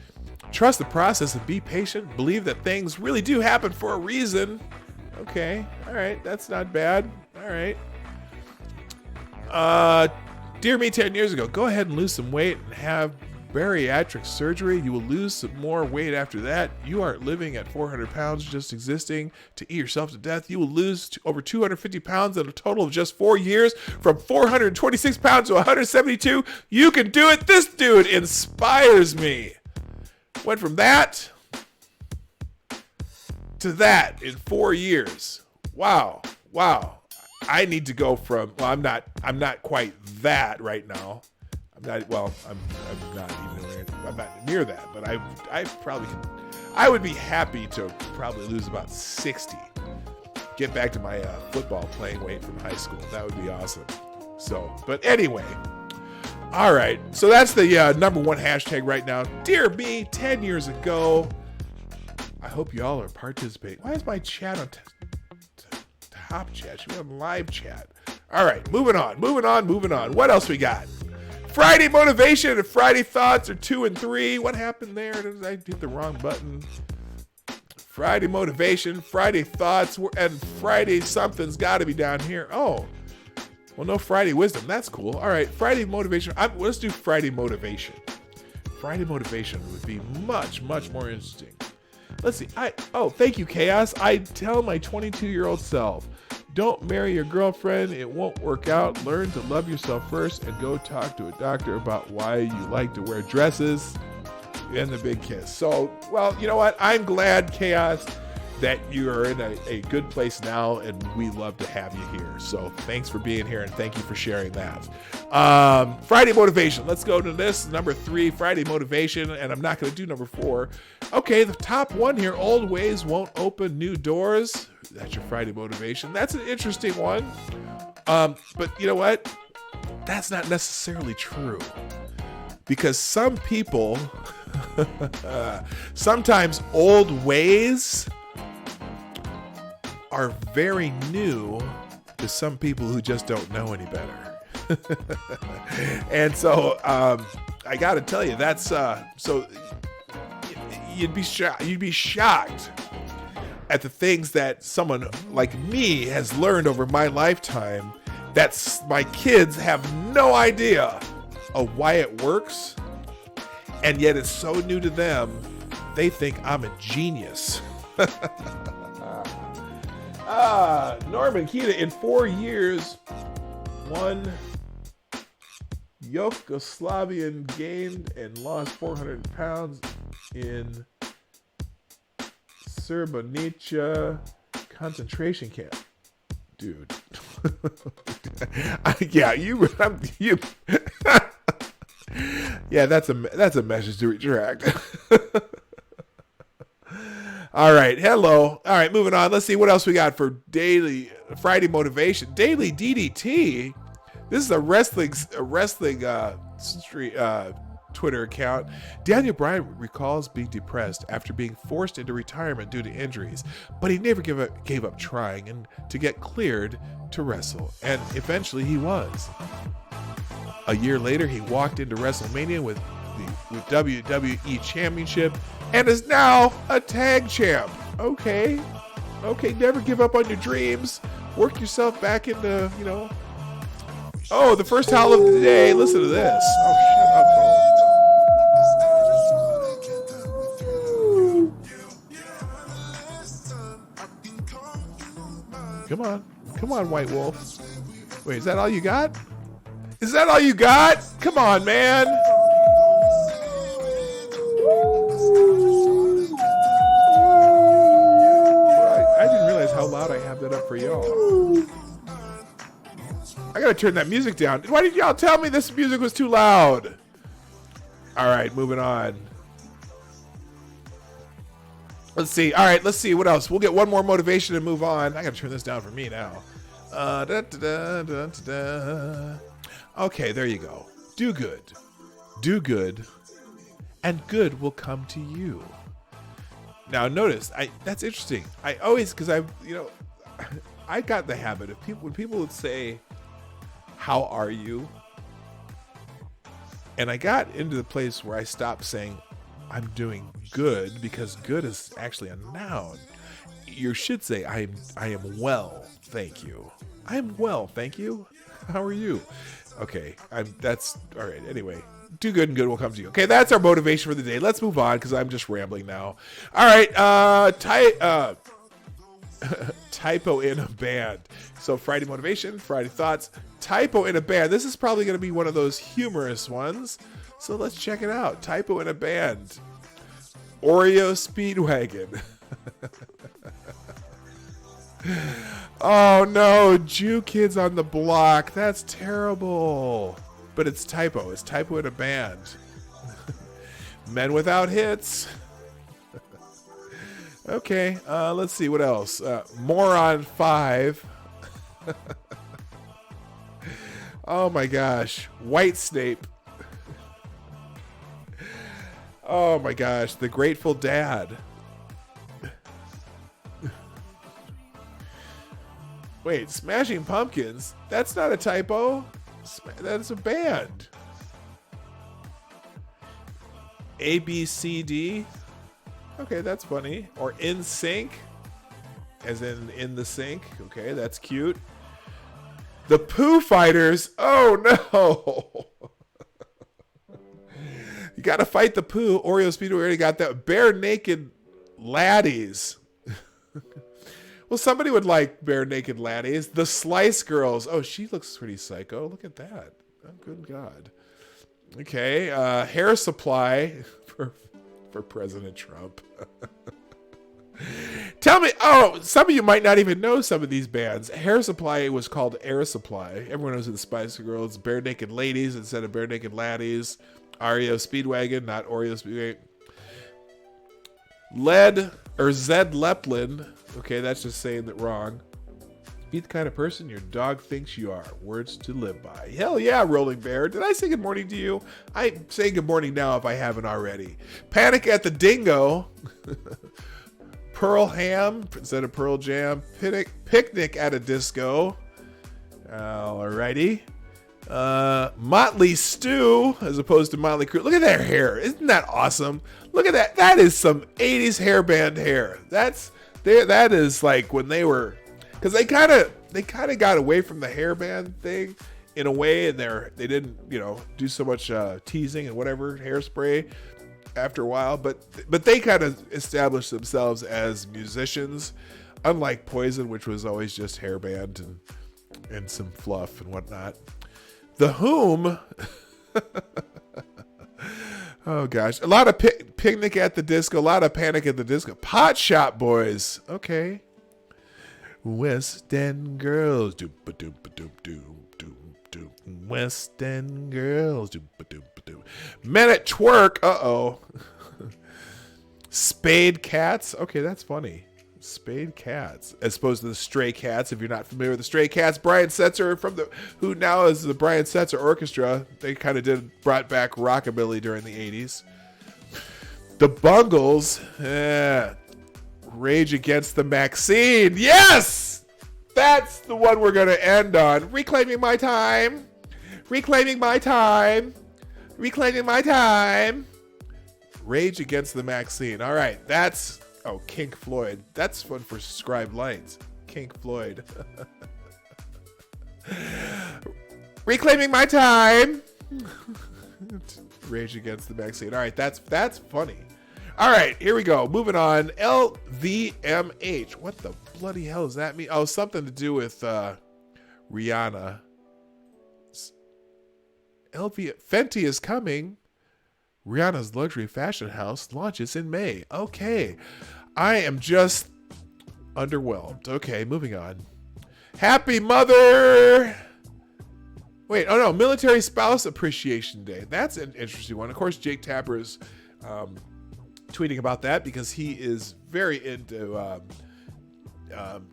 Trust the process and be patient. Believe that things really do happen for a reason. Okay, all right, that's not bad. All right. Dear me, 10 years ago, go ahead and lose some weight and have bariatric surgery. You will lose some more weight after that. You aren't living at 400 pounds just existing to eat yourself to death. You will lose over 250 pounds in a total of just 4 years, from 426 pounds to 172. You can do it. This dude inspires me. Went from that to that in 4 years. Wow. I need to go from, well, I'm not quite that right now. I'm not near that, but I would be happy to probably lose about 60. Get back to my football playing weight from high school. That would be awesome. So, but anyway, All right, so that's the number one hashtag right now. Dear me, 10 years ago. I hope y'all are participating. Why is my chat on top chat? Should be on live chat. All right, moving on. What else we got? Friday motivation and Friday thoughts are 2 and 3. What happened there? Did I hit the wrong button? Friday motivation, Friday thoughts, and Friday something's got to be down here. Oh, well, no Friday wisdom. That's cool. All right, Friday motivation. Let's do Friday motivation. Friday motivation would be much, much more interesting. Let's see. Thank you, Chaos. I tell my 22-year-old self, don't marry your girlfriend. It won't work out. Learn to love yourself first and go talk to a doctor about why you like to wear dresses. And the big kiss. So, well, you know what? I'm glad, Chaos, that you are in a good place now, and we love to have you here. So thanks for being here, and thank you for sharing that. Friday motivation. Let's go to this. Number 3, Friday motivation, and I'm not going to do number 4. Okay, the top one here, old ways won't open new doors. That's your Friday motivation. That's an interesting one. But you know what? That's not necessarily true. Because some people, sometimes old ways are very new to some people who just don't know any better. And so I got to tell you, that's so you'd be shocked at the things that someone like me has learned over my lifetime that my kids have no idea of why it works, and yet it's so new to them, they think I'm a genius. Norman Kita, in 4 years, one Yugoslavian gained and lost 400 pounds in Srebrenica concentration camp. Dude. Yeah, you. Yeah, that's a message to retract. All right, hello. All right, moving on. Let's see what else we got for daily Friday motivation. Daily DDT. This is a wrestling street Twitter account. Daniel Bryan recalls being depressed after being forced into retirement due to injuries, but he never gave up trying and to get cleared to wrestle, and eventually he was. A year later, he walked into WrestleMania with WWE Championship and is now a tag champ. Okay, never give up on your dreams. Work yourself back into, Oh, the first howl of the day. Listen to this. Oh, shut up. Come on, White Wolf. Wait, is that all you got? Come on, man. I didn't realize how loud I have that up for y'all. I gotta turn that music down. Why did y'all tell me this music was too loud? All right, moving on. Let's see. All right, let's see what else. We'll get one more motivation and move on. I gotta turn this down for me now. Okay, there you go. Do good, and good will come to you. Now, notice, that's interesting. I always, because I got the habit of when people would say, "How are you?" And I got into the place where I stopped saying, "I'm doing good," because good is actually a noun. You should say, I am well, thank you. I am well, thank you. How are you? Okay, that's all right. Anyway, do good and good will come to you. Okay, that's our motivation for the day. Let's move on because I'm just rambling now. All right, typo in a band. So Friday motivation, Friday thoughts, typo in a band. This is probably going to be one of those humorous ones. So let's check it out. Typo in a band. Oreo Speedwagon. Oh no, Jew Kids on the Block. That's terrible. But it's typo. It's typo in a band. Men Without Hits. Okay, let's see what else. Moron 5. Oh my gosh. White Snape. Oh my gosh, the Grateful Dad. Wait, Smashing Pumpkins? That's not a typo. That's a band. ABCD? Okay, that's funny. Or In Sync, as in the sink. Okay, that's cute. The Pooh Fighters? Oh no! You gotta fight the Pooh. Oreo Speedway already got that. Bare Naked Laddies. Well, somebody would like Bare Naked Laddies. The Slice Girls. Oh, she looks pretty psycho. Look at that. Oh, good God. Okay. Hair Supply for President Trump. Tell me. Oh, some of you might not even know some of these bands. Hair Supply was called Air Supply. Everyone knows the Spice Girls. Bare Naked Ladies instead of Bare Naked Laddies. Oreo Speedwagon, not Oreo Speedwagon. Zed Leplin. Okay, that's just saying that wrong. Be the kind of person your dog thinks you are. Words to live by. Hell yeah, Rolling Bear. Did I say good morning to you? I'm saying good morning now if I haven't already. Panic at the Dingo. Pearl Ham instead of Pearl Jam. Picnic at a Disco. Alrighty. Motley Stew as opposed to Motley Crue. Look at their hair. Isn't that awesome? Look at that. That is some 80s hairband hair. That is like when they were, because they kind of got away from the hairband thing in a way, and they didn't do so much teasing and whatever hairspray after a while, but they kind of established themselves as musicians, unlike Poison, which was always just hairband and some fluff and whatnot. The Whom. Oh gosh, a lot of Picnic at the Disco, a lot of Panic at the Disco. Pot Shop Boys. Okay. West End Girls. West End Girls. Men at Twerk. Uh-oh. Spade Cats. Okay, that's funny. Spade Cats, as opposed to the Stray Cats. If you're not familiar with the Stray Cats, Brian Setzer who now is the Brian Setzer Orchestra. They kind of brought back rockabilly during the 80s. The Bungles, Rage Against the Maxine. Yes, that's the one we're gonna end on. Reclaiming my time. Reclaiming my time. Reclaiming my time. Rage Against the Maxine. All right, that's. Oh, Kink Floyd. That's fun for Scribe Light. Kink Floyd. Reclaiming my time. Rage Against the Vaccine. All right, that's funny. All right, here we go. Moving on. LVMH. What the bloody hell does that mean? Oh, something to do with Rihanna. Fenty is coming. Rihanna's luxury fashion house launches in May. Okay. I am just underwhelmed. Okay, moving on. Happy Mother. Wait, oh no, Military Spouse Appreciation Day. That's an interesting one. Of course, Jake Tapper's tweeting about that because he is very into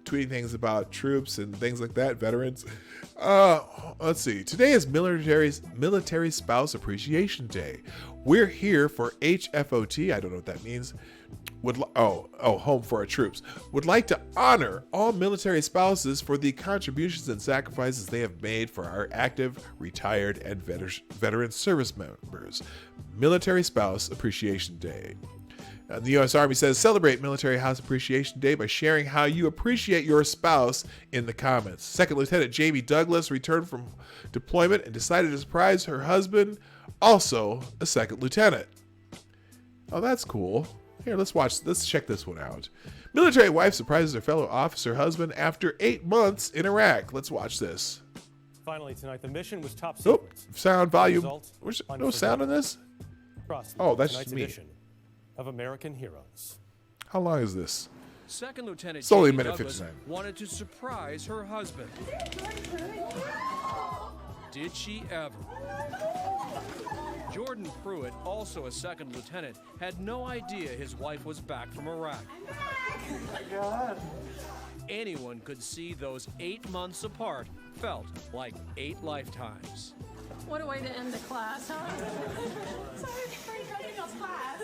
tweeting things about troops and things like that, veterans. Let's see. Today is Military Spouse Appreciation Day. We're here for HFOT. I don't know what that means. Home for our troops. Would like to honor all military spouses for the contributions and sacrifices they have made for our active, retired, and veteran service members. Military Spouse Appreciation Day. The U.S. Army says celebrate Military House Appreciation Day by sharing how you appreciate your spouse in the comments. Second Lieutenant Jamie Douglas returned from deployment and decided to surprise her husband, also a second lieutenant. Oh, that's cool. Here, let's check this one out. Military wife surprises her fellow officer husband after 8 months in Iraq. Let's watch this. Finally tonight, the mission was top secret. Nope. Sound volume. No sound on this? Oh, that's just me. Of American Heroes. How long is this? Second Lieutenant it's only a Jamie minute Douglas 59. wanted to surprise her husband. Did she ever? Jordan Pruitt, also a second lieutenant, had no idea his wife was back from Iraq. Oh my God. Anyone could see those 8 months apart felt like 8 lifetimes. What a way to end the class, huh? Sorry for interrupting y'all's class.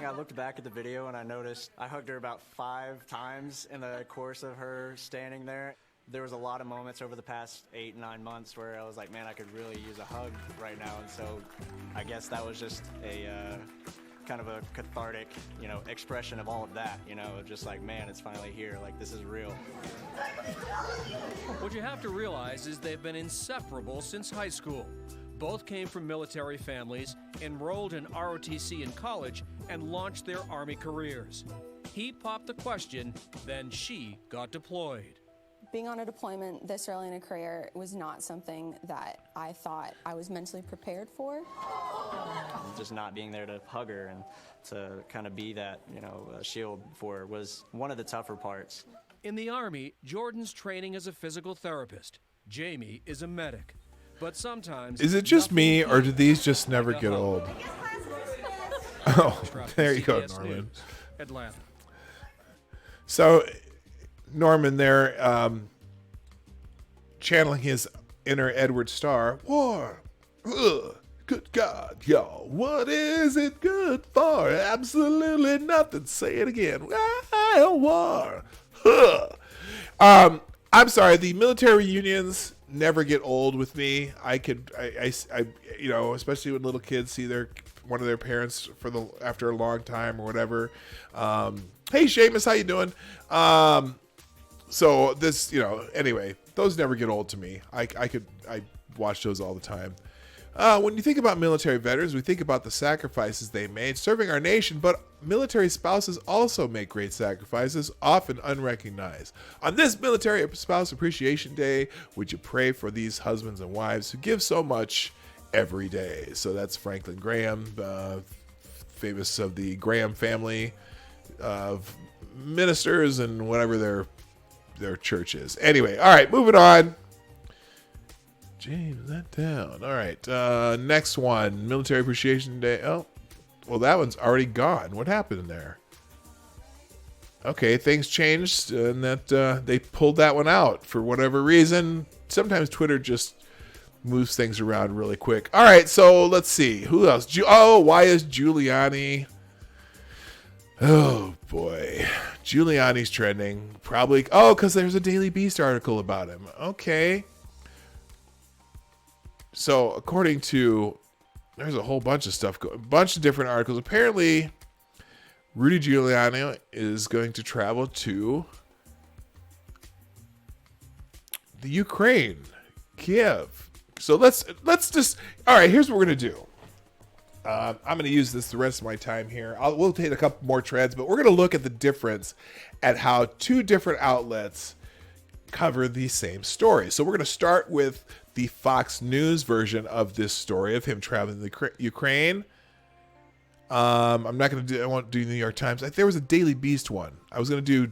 I looked back at the video and I noticed I hugged her about 5 times in the course of her standing there. There was a lot of moments over the past 8-9 months where I was like, man, I could really use a hug right now. And so I guess that was just a kind of a cathartic, expression of all of that, just like, man, it's finally here. Like, this is real. What you have to realize is they've been inseparable since high school. Both came from military families, enrolled in ROTC in college, and launched their Army careers. He popped the question, then she got deployed. Being on a deployment this early in a career was not something that I thought I was mentally prepared for. Just not being there to hug her and to kind of be that, shield for her was one of the tougher parts. In the Army, Jordan's training as a physical therapist. Jamie is a medic. But sometimes... Is it just me, or do these just never get old? Oh, there you go, Norman. Atlanta. So, Norman there, channeling his inner Edward Starr. War. Ugh. Good God, y'all. What is it good for? Absolutely nothing. Say it again. War. I'm sorry. The military reunions never get old with me. I especially when little kids see one of their parents after a long time or whatever. Hey, Seamus, how you doing? So this, anyway, those never get old to me. I watch those all the time. When you think about military veterans, we think about the sacrifices they made serving our nation, but military spouses also make great sacrifices, often unrecognized. On this Military Spouse Appreciation Day, would you pray for these husbands and wives who give so much every day? So that's Franklin Graham, famous of the Graham family of ministers and whatever their church is. Anyway, all right, moving on. James, that down. All right, next one, Military Appreciation Day. Oh, well, that one's already gone. What happened in there? Okay, things changed, and that they pulled that one out for whatever reason. Sometimes Twitter just moves things around really quick. All right, so let's see. Who else? Why is Giuliani... Oh, boy. Giuliani's trending. Probably... Oh, because there's a Daily Beast article about him. Okay. So, according to... There's a whole bunch of stuff, a bunch of different articles. Apparently, Rudy Giuliani is going to travel to the Ukraine, Kiev. So let's just... All right, here's what we're going to do. I'm going to use this the rest of my time here. We'll take a couple more threads, but we're going to look at the difference at how two different outlets cover the same story. So we're going to start with the Fox News version of this story of him traveling to Ukraine. I won't do New York Times. There was a Daily Beast one. I was going to do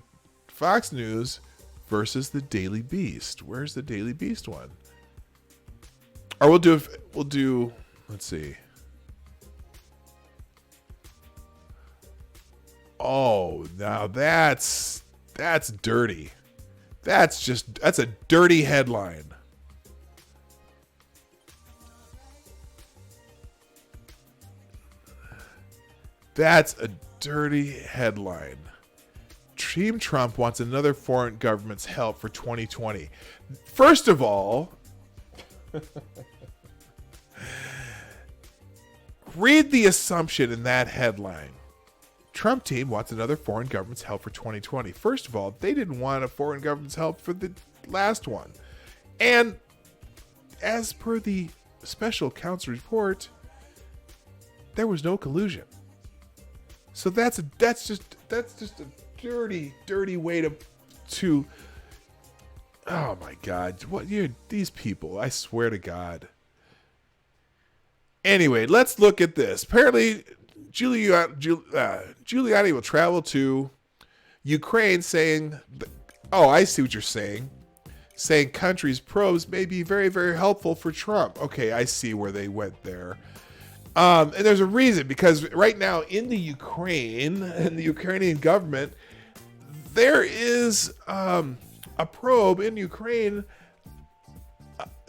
Fox News versus the Daily Beast. Where's the Daily Beast one? Or we'll do, let's see. Oh, now that's dirty. That's a dirty headline. That's a dirty headline. Team Trump wants another foreign government's help for 2020. First of all, read the assumption in that headline. Trump team wants another foreign government's help for 2020. First of all, they didn't want a foreign government's help for the last one. And as per the special counsel's report, there was no collusion. So that's just a dirty way to oh my God, these people, I swear to God. Anyway, let's look at this. Apparently Giuliani will travel to Ukraine saying, oh, I see what you're saying. Saying countries' probes may be very, very helpful for Trump. Okay, I see where they went there. And there's a reason, because right now in the Ukraine and the Ukrainian government, there is a probe in Ukraine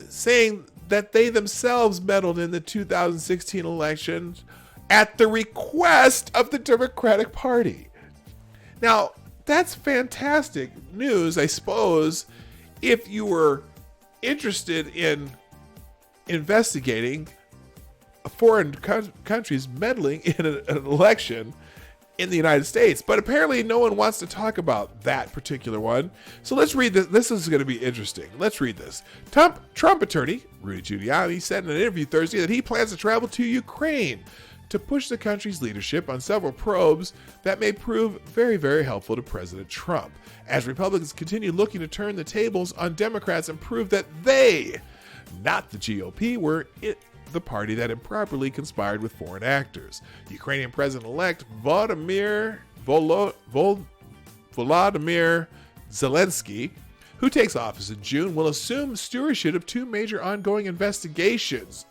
saying that they themselves meddled in the 2016 election at the request of the Democratic Party. Now, that's fantastic news, I suppose, if you were interested in investigating foreign countries meddling in an election in the United States. But apparently no one wants to talk about that particular one. So let's read this. This is going to be interesting. Let's read this. Trump attorney Rudy Giuliani said in an interview Thursday that he plans to travel to Ukraine to push the country's leadership on several probes that may prove very, very helpful to President Trump, as Republicans continue looking to turn the tables on Democrats and prove that they, not the GOP, were the party that improperly conspired with foreign actors. Ukrainian President-elect Volodymyr Zelensky, who takes office in June, will assume stewardship of two major ongoing investigations.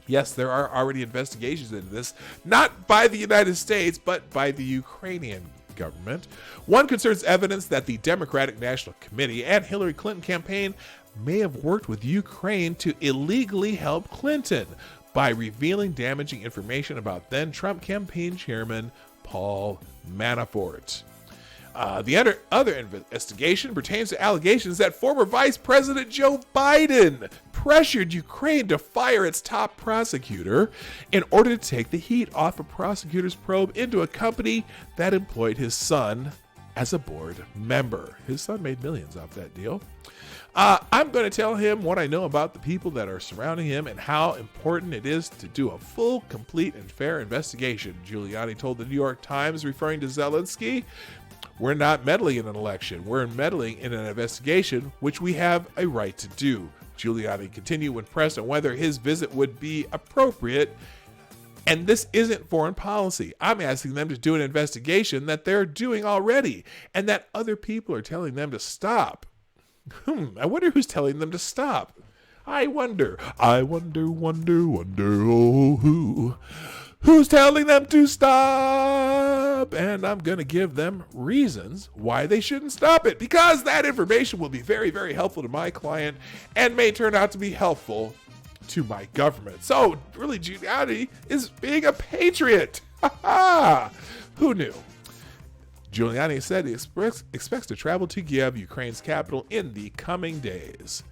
Yes, there are already investigations into this, not by the United States, but by the Ukrainian government. One concerns evidence that the Democratic National Committee and Hillary Clinton campaign may have worked with Ukraine to illegally help Clinton by revealing damaging information about then Trump campaign chairman Paul Manafort. The other investigation pertains to allegations that former Vice President Joe Biden pressured Ukraine to fire its top prosecutor in order to take the heat off a prosecutor's probe into a company that employed his son as a board member. His son made millions off that deal. I'm going to tell him what I know about the people that are surrounding him and how important it is to do a full, complete, and fair investigation, Giuliani told the New York Times, referring to Zelensky. We're not meddling in an election. We're meddling in an investigation, which we have a right to do. Giuliani continued when pressed on whether his visit would be appropriate. And this isn't foreign policy. I'm asking them to do an investigation that they're doing already and that other people are telling them to stop. I wonder who's telling them to stop. I wonder, oh, who's telling them to stop? And I'm going to give them reasons why they shouldn't stop it, because that information will be very, very helpful to my client and may turn out to be helpful to my government. So, really, Giuliani is being a patriot. Who knew? Giuliani said he expects to travel to Kiev, Ukraine's capital, in the coming days.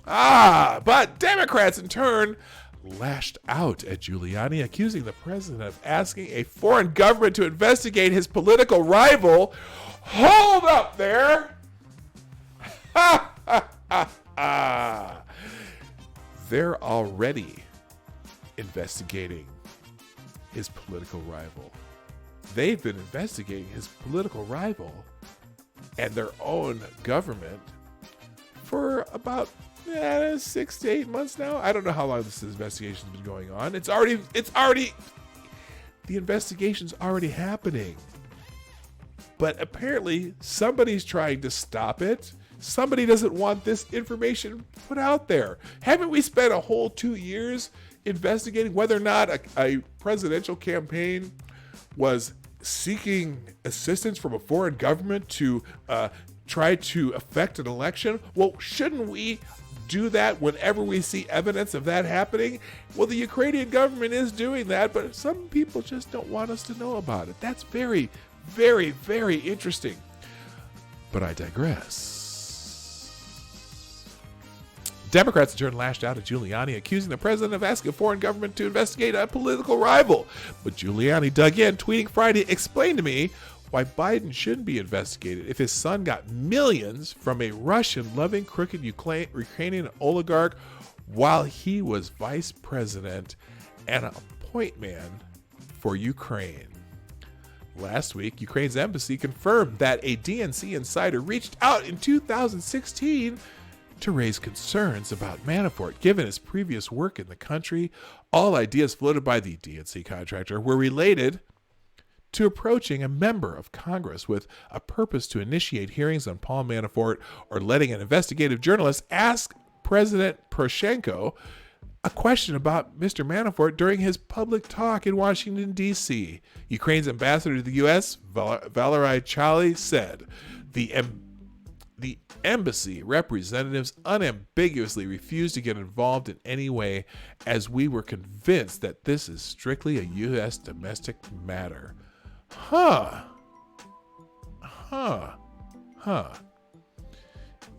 But Democrats, in turn, lashed out at Giuliani, accusing the president of asking a foreign government to investigate his political rival. Hold up there! They're already investigating his political rival. They've been investigating his political rival and their own government for about 6 to 8 months now. I don't know how long this investigation's been going on. The investigation's already happening. But apparently somebody's trying to stop it. Somebody doesn't want this information put out there. Haven't we spent a whole 2 years investigating whether or not a presidential campaign was seeking assistance from a foreign government to try to affect an election? Well, shouldn't we do that whenever we see evidence of that happening? Well, the Ukrainian government is doing that, but some people just don't want us to know about it. That's very, very, very interesting. But I digress. Democrats in turn lashed out at Giuliani, accusing the president of asking a foreign government to investigate a political rival. But Giuliani dug in, tweeting Friday, "Explain to me why Biden shouldn't be investigated if his son got millions from a Russian-loving, crooked Ukrainian oligarch while he was vice president and a point man for Ukraine." Last week, Ukraine's embassy confirmed that a DNC insider reached out in 2016 to raise concerns about Manafort. Given his previous work in the country, all ideas floated by the DNC contractor were related to approaching a member of Congress with a purpose to initiate hearings on Paul Manafort or letting an investigative journalist ask President Poroshenko a question about Mr. Manafort during his public talk in Washington, D.C. Ukraine's ambassador to the U.S., Valery Chali, said the the embassy representatives unambiguously refused to get involved in any way, as we were convinced that this is strictly a U.S. domestic matter.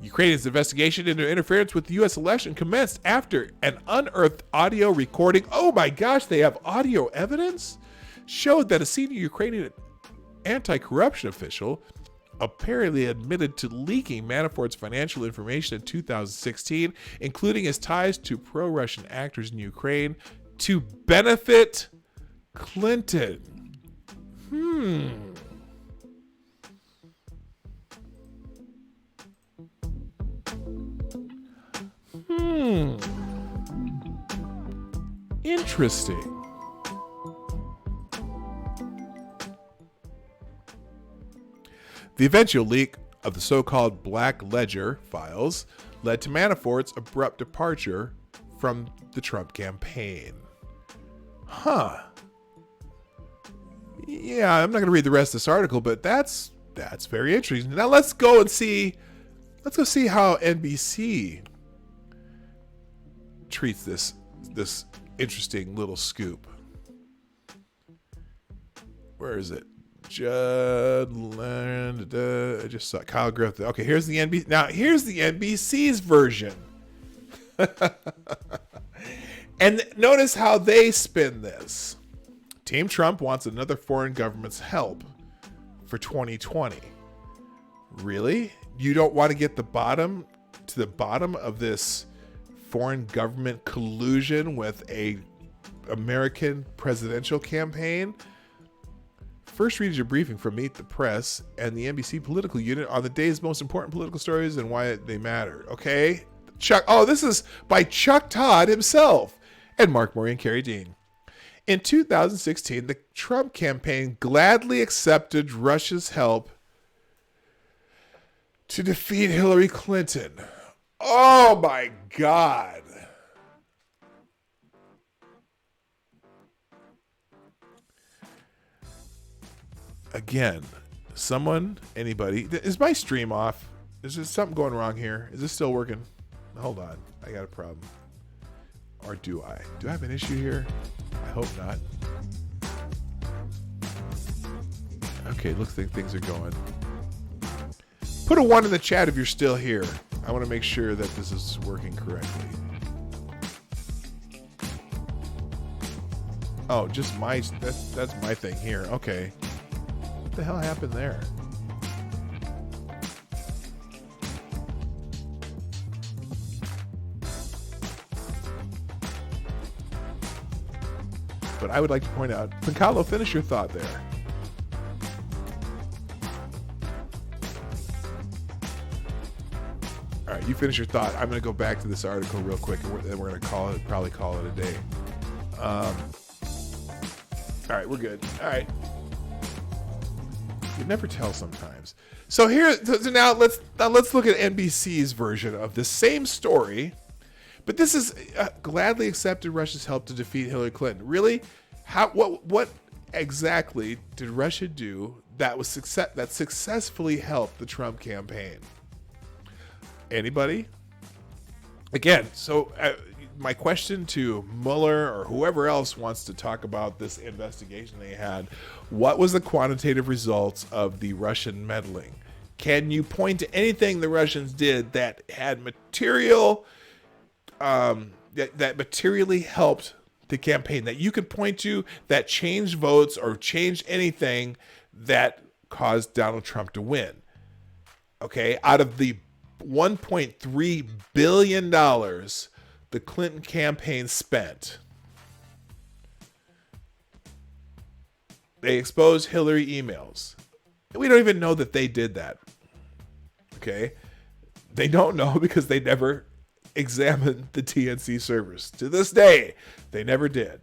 Ukraine's investigation into interference with the U.S. election commenced after an unearthed audio recording. Oh my gosh, they have audio evidence? Showed that a senior Ukrainian anti-corruption official apparently admitted to leaking Manafort's financial information in 2016, including his ties to pro-Russian actors in Ukraine, to benefit Clinton. Interesting. The eventual leak of the so-called Black Ledger files led to Manafort's abrupt departure from the Trump campaign. Yeah, I'm not going to read the rest of this article, but that's very interesting. Now let's go see how NBC treats this interesting little scoop. Where is it? Judd Land. I just saw Kyle Griffith. Okay, here's the NBC. Now here's the NBC's version. And notice how they spin this. Team Trump wants another foreign government's help for 2020. Really? You don't want to get to the bottom of this foreign government collusion with a American presidential campaign? First, read your briefing from Meet the Press and the NBC political unit on the day's most important political stories and why they matter. Okay? Chuck. Oh, this is by Chuck Todd himself and Mark Murray and Kerry Dean. In 2016, the Trump campaign gladly accepted Russia's help to defeat Hillary Clinton. Oh my God. Again, anybody, is my stream off? Is there something going wrong here? Is this still working? Hold on, I got a problem. Or do I? Do I have an issue here? I hope not. Okay, looks like things are going. Put a 1 in the chat if you're still here. I want to make sure that this is working correctly. Oh, just that's my thing here. Okay. What the hell happened there? But I would like to point out, Pancalo, finish your thought there. All right, you finish your thought. I'm going to go back to this article real quick, and then we're going to probably call it a day. All right, we're good. All right. You never tell sometimes. So now let's look at NBC's version of the same story. But this is gladly accepted Russia's help to defeat Hillary Clinton. Really? What exactly did Russia do that successfully helped the Trump campaign? Anybody? Again, so my question to Mueller or whoever else wants to talk about this investigation they had, what was the quantitative results of the Russian meddling? Can you point to anything the Russians did that had material that materially helped the campaign, that you could point to, that changed votes or changed anything that caused Donald Trump to win? Okay, out of the $1.3 billion the Clinton campaign spent, they exposed Hillary emails. We don't even know that they did that. Okay, they don't know because they never examined the DNC servers. To this day, they never did.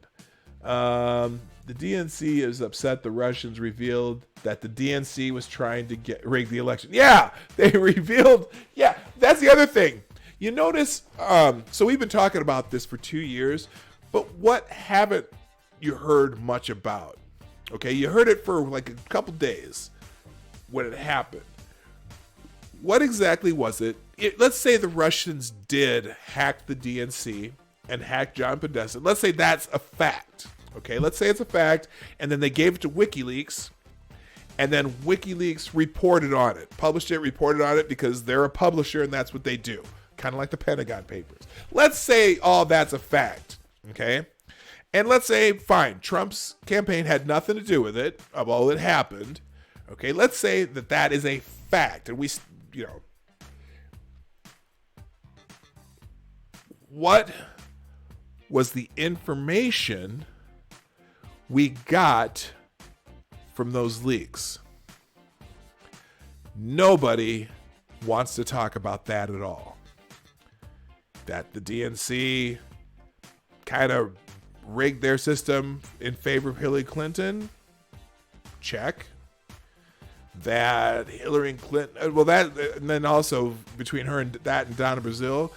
The DNC is upset the Russians revealed that the DNC was trying to rig the election. Yeah, they revealed. Yeah, that's the other thing. You notice, so we've been talking about this for 2 years, but what haven't you heard much about? Okay, you heard it for like a couple days when it happened. what exactly was it? Let's say the Russians did hack the DNC and hack John Podesta. Let's say that's a fact. Okay, let's say it's a fact, and then they gave it to WikiLeaks, and then WikiLeaks reported on it, reported on it because they're a publisher and that's what they do. Kind of like the Pentagon Papers. Let's say all that's a fact, okay? And let's say, fine, Trump's campaign had nothing to do with it, although it happened. Okay, let's say that that is a fact, and we, what was the information we got from those leaks? Nobody wants to talk about that at all. That the DNC kind of rigged their system in favor of Hillary Clinton? Check. That Hillary Clinton, and then also between her and Donna Brazile,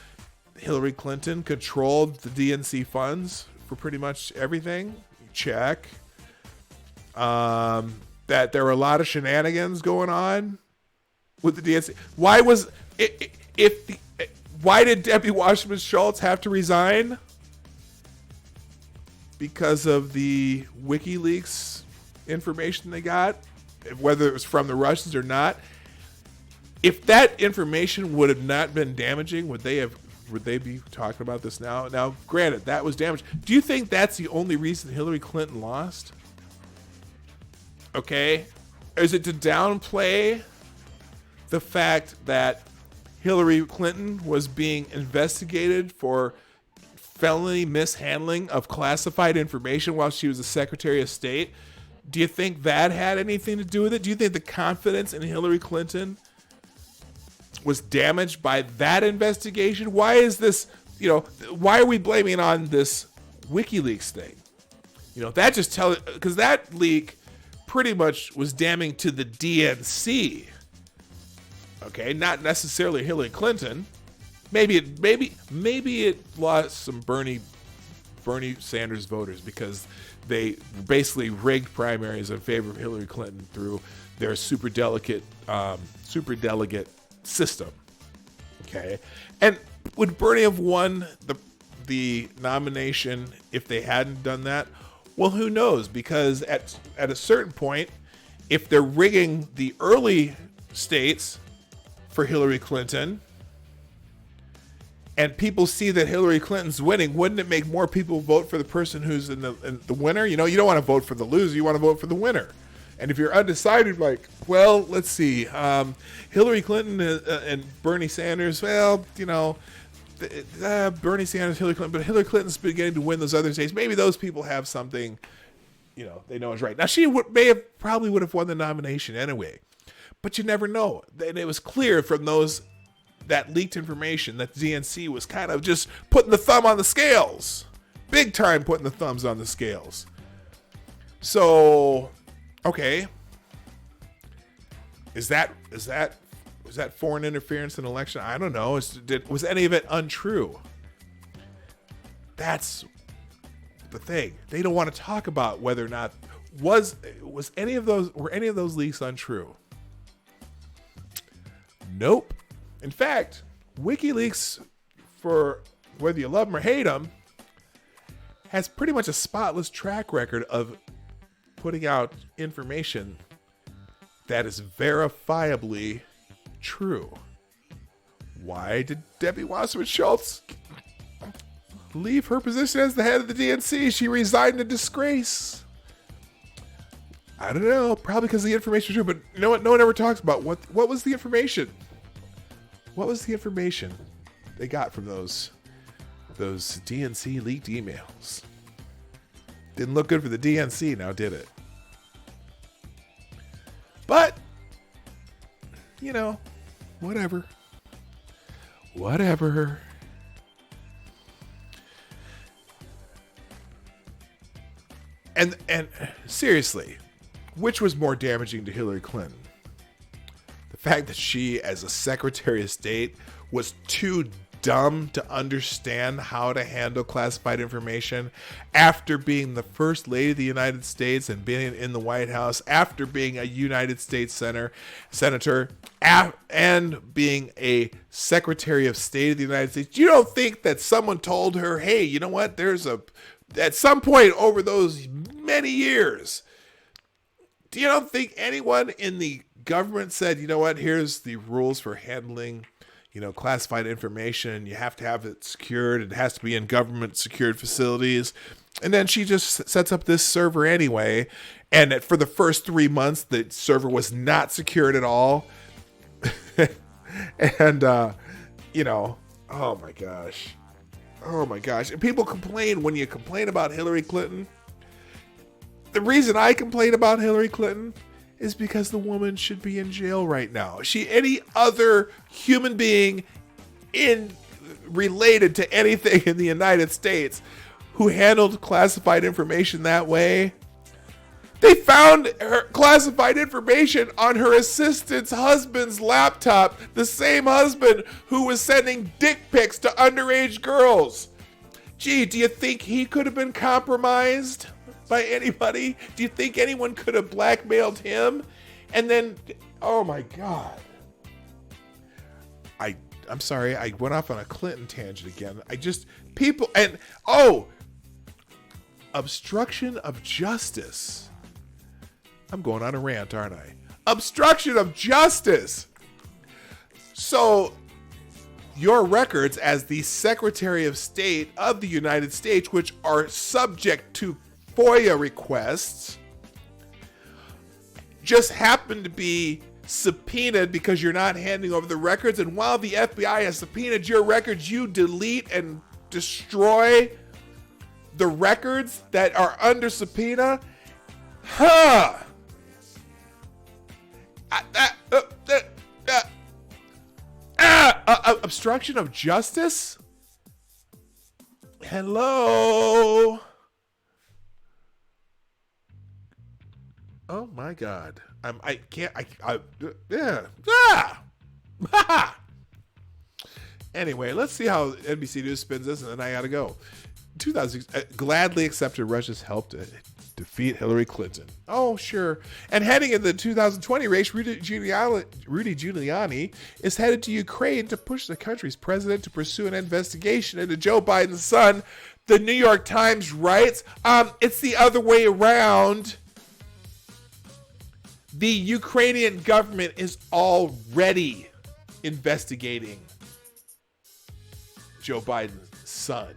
Hillary Clinton controlled the DNC funds for pretty much everything. Check. That there were a lot of shenanigans going on with the DNC. Why did Debbie Wasserman Schultz have to resign? Because of the WikiLeaks information they got, whether it was from the Russians or not. If that information would have not been damaging, would they be talking about this now? Now, granted, that was damaged. Do you think that's the only reason Hillary Clinton lost? Okay. Is it to downplay the fact that Hillary Clinton was being investigated for felony mishandling of classified information while she was the Secretary of State? Do you think that had anything to do with it? Do you think the confidence in Hillary Clinton was damaged by that investigation? Why is this, why are we blaming it on this WikiLeaks thing? That just tells, because that leak pretty much was damning to the DNC. Okay, not necessarily Hillary Clinton. Maybe it lost some Bernie Sanders voters because they basically rigged primaries in favor of Hillary Clinton through their super delegate system. Okay, and would Bernie have won the nomination if they hadn't done that? Well, who knows? Because at a certain point, if they're rigging the early states for Hillary Clinton, and people see that Hillary Clinton's winning, wouldn't it make more people vote for the person who's in the winner? You don't want to vote for the loser, you want to vote for the winner. And if you're undecided, like, well, let's see, Hillary Clinton and Bernie Sanders, well, Bernie Sanders, Hillary Clinton, but Hillary Clinton's beginning to win those other states. Maybe those people have something, they know is right. Now, she probably would have won the nomination anyway, but you never know. And it was clear from that leaked information that the DNC was kind of just putting the thumb on the scales. Big time putting the thumbs on the scales. So, okay. Was that foreign interference in an election? I don't know. Was any of it untrue? That's the thing. They don't want to talk about whether or not were any of those leaks untrue? Nope. In fact, WikiLeaks, for whether you love them or hate them, has pretty much a spotless track record of putting out information that is verifiably true. Why did Debbie Wasserman Schultz leave her position as the head of the DNC? She resigned in disgrace. I don't know. Probably because the information was true. But you know what? No one ever talks about what was the information. What was the information they got from those DNC leaked emails? Didn't look good for the DNC now, did it? But, whatever. And seriously, which was more damaging to Hillary Clinton? The fact that she, as a Secretary of State, was too dumb to understand how to handle classified information after being the first lady of the United States and being in the White House, after being a United States senator, and being a Secretary of State of the United States? You don't think that someone told her, hey, you know what, at some point over those many years, do you don't think anyone in the government said, you know what, here's the rules for handling classified information. You have to have it secured. It has to be in government secured facilities. And then she just sets up this server anyway. And for the first 3 months, the server was not secured at all. And, oh my gosh. Oh my gosh. And people complain when you complain about Hillary Clinton. The reason I complain about Hillary Clinton is because the woman should be in jail right now. Any other human being related to anything in the United States who handled classified information that way, they found her classified information on her assistant's husband's laptop, the same husband who was sending dick pics to underage girls. Gee, do you think he could have been compromised by anybody? Do you think anyone could have blackmailed him? And then, oh my God. I'm sorry, I went off on a Clinton tangent again. Obstruction of justice. I'm going on a rant, aren't I? Obstruction of justice. So, your records as the Secretary of State of the United States, which are subject to FOIA requests, just happen to be subpoenaed because you're not handing over the records. And while the FBI has subpoenaed your records, you delete and destroy the records that are under subpoena? Obstruction of justice? Hello? Oh my God. Anyway, let's see how NBC News spins this, and then I gotta go. 2006, gladly accepted Russia's help to defeat Hillary Clinton. Oh, sure. And heading into the 2020 race, Rudy Giuliani is headed to Ukraine to push the country's president to pursue an investigation into Joe Biden's son. The New York Times writes, it's the other way around. The Ukrainian government is already investigating Joe Biden's son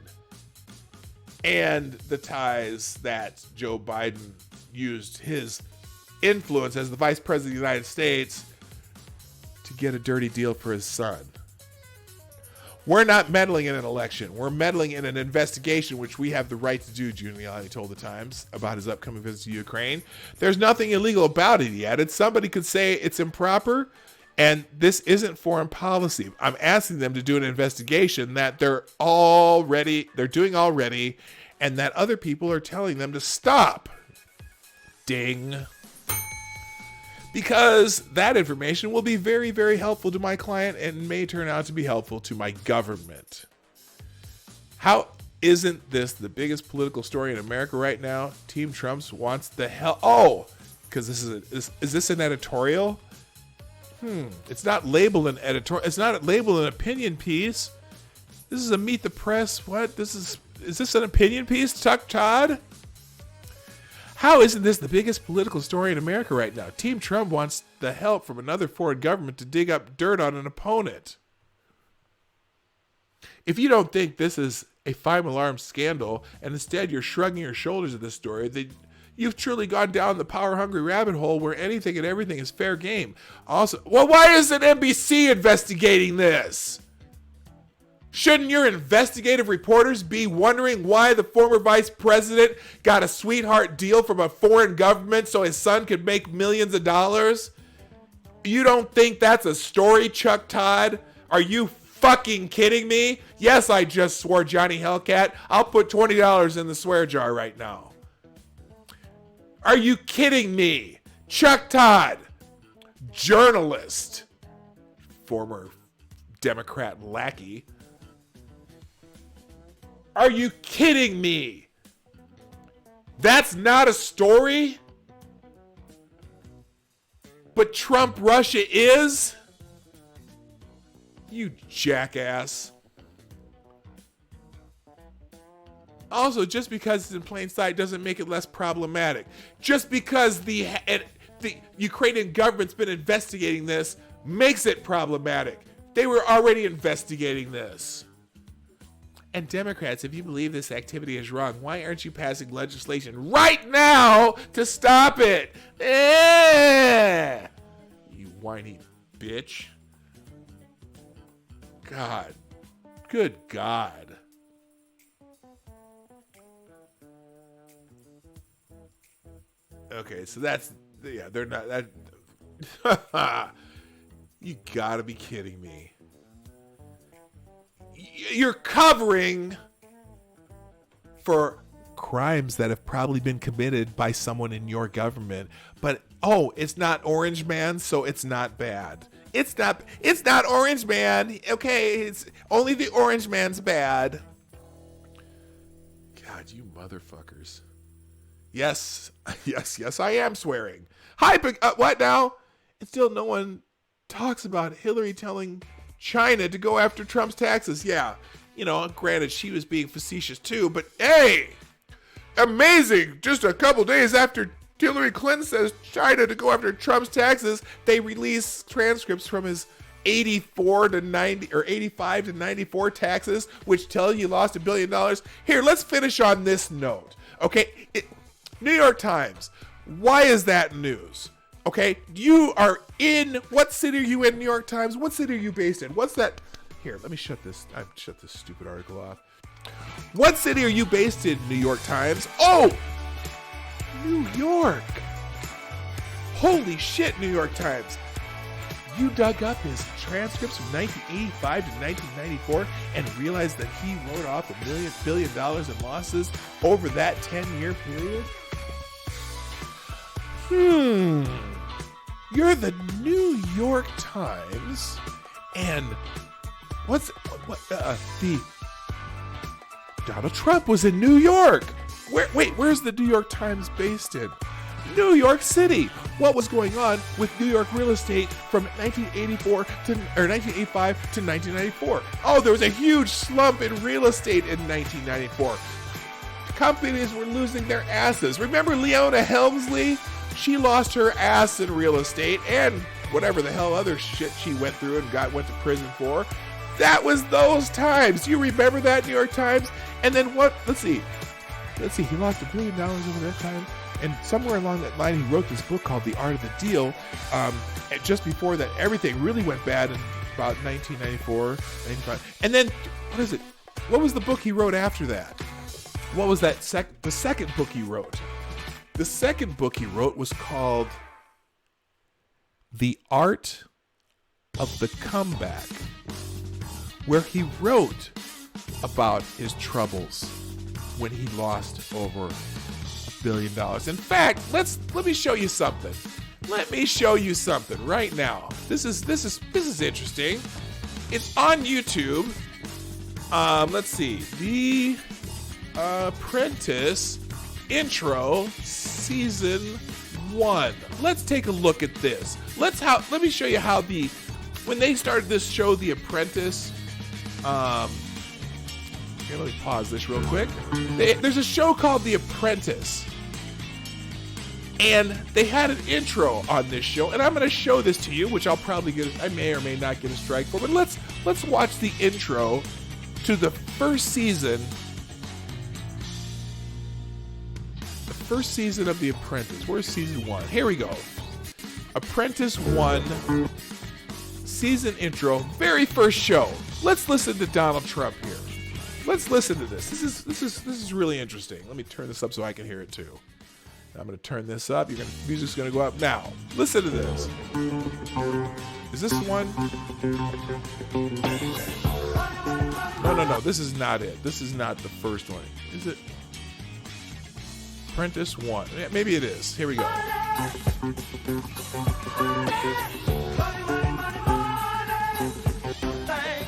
and the ties that Joe Biden used his influence as the vice president of the United States to get a dirty deal for his son. We're not meddling in an election. We're meddling in an investigation, which we have the right to do, Giuliani told the Times about his upcoming visit to Ukraine. There's nothing illegal about it, he added. Somebody could say it's improper, and this isn't foreign policy. I'm asking them to do an investigation that they're doing already, and that other people are telling them to stop. Ding. Because that information will be very, very helpful to my client and may turn out to be helpful to my government. How isn't this the biggest political story in America right now? Team Trump wants the hell. Oh, because is this an editorial? It's not labeled an editorial. It's not labeled an opinion piece. This is a Meet the Press. What? Is this an opinion piece, Chuck Todd? How isn't this the biggest political story in America right now? Team Trump wants the help from another foreign government to dig up dirt on an opponent. If you don't think this is a five-alarm scandal, and instead you're shrugging your shoulders at this story, then you've truly gone down the power-hungry rabbit hole where anything and everything is fair game. Also, well, why isn't NBC investigating this? Shouldn't your investigative reporters be wondering why the former vice president got a sweetheart deal from a foreign government so his son could make millions of dollars? You don't think that's a story, Chuck Todd? Are you fucking kidding me? Yes, I just swore Johnny Hellcat. I'll put $20 in the swear jar right now. Are you kidding me? Chuck Todd, journalist, former Democrat lackey. Are you kidding me? That's not a story? But Trump Russia is? You jackass. Also, just because it's in plain sight doesn't make it less problematic. Just because the Ukrainian government's been investigating this makes it problematic. They were already investigating this. And Democrats, if you believe this activity is wrong, why aren't you passing legislation right now to stop it? You whiny bitch. God. Good God. Okay, so that's, yeah, they're not, that, you gotta be kidding me. You're covering for crimes that have probably been committed by someone in your government, but, oh, it's not Orange Man, so it's not bad. It's not Orange Man, okay, it's only the Orange Man's bad. God, you motherfuckers. Yes, I am swearing. Hi, what now? And still no one talks about Hillary telling China to go after Trump's taxes. Yeah, you know, granted, she was being facetious too, but hey, amazing. Just a couple days after Hillary Clinton says China to go after Trump's taxes, they release transcripts from his 84 to 90 or 85 to 94 taxes, which tell you lost $1 billion. Here, let's finish on this note. Okay, New York Times. Why is that news? Okay, you are in, what city are you in, New York Times? What city are you based in? What's that? Here, let me shut this stupid article off. What city are you based in, New York Times? Oh, New York. Holy shit, New York Times. You dug up his transcripts from 1985 to 1994 and realized that he wrote off $1 billion in losses over that 10-year period? You're the New York Times, and the Donald Trump was in New York. Where's the New York Times based in? New York City. What was going on with New York real estate from 1985 to 1994? Oh, there was a huge slump in real estate in 1994. Companies were losing their asses. Remember Leona Helmsley? She lost her ass in real estate and whatever the hell other shit she went through and went to prison for. That was those times. Do you remember that, New York Times? And then what? Let's see. He lost $1 billion over that time. And somewhere along that line, he wrote this book called The Art of the Deal. And just before that, everything really went bad in about 1994, 95. And then, what is it? What was the book he wrote after that? What was that? The second book he wrote? The second book he wrote was called The Art of the Comeback, where he wrote about his troubles when he lost over $1 billion. In fact, let me show you something. Let me show you something right now. This is interesting. It's on YouTube. Let's see. The Apprentice intro season 1. Let's take a look at this. Let me show you how when they started this show, The Apprentice. Here, let me pause this real quick. There's a show called The Apprentice, and they had an intro on this show, and I'm going to show this to you, which I may or may not get a strike for. But let's watch the intro to the first season. The first season of The Apprentice. Where's season 1? Here we go. Apprentice 1 season intro, very first show. Let's listen to Donald Trump here. Let's listen to this. This is really interesting. Let me turn this up so I can hear it too. I'm going to turn this up. Music's going to go up now. Listen to this. Is this one? No. This is not it. This is not the first one. Is it? Apprentice 1. Yeah, maybe it is. Here we go.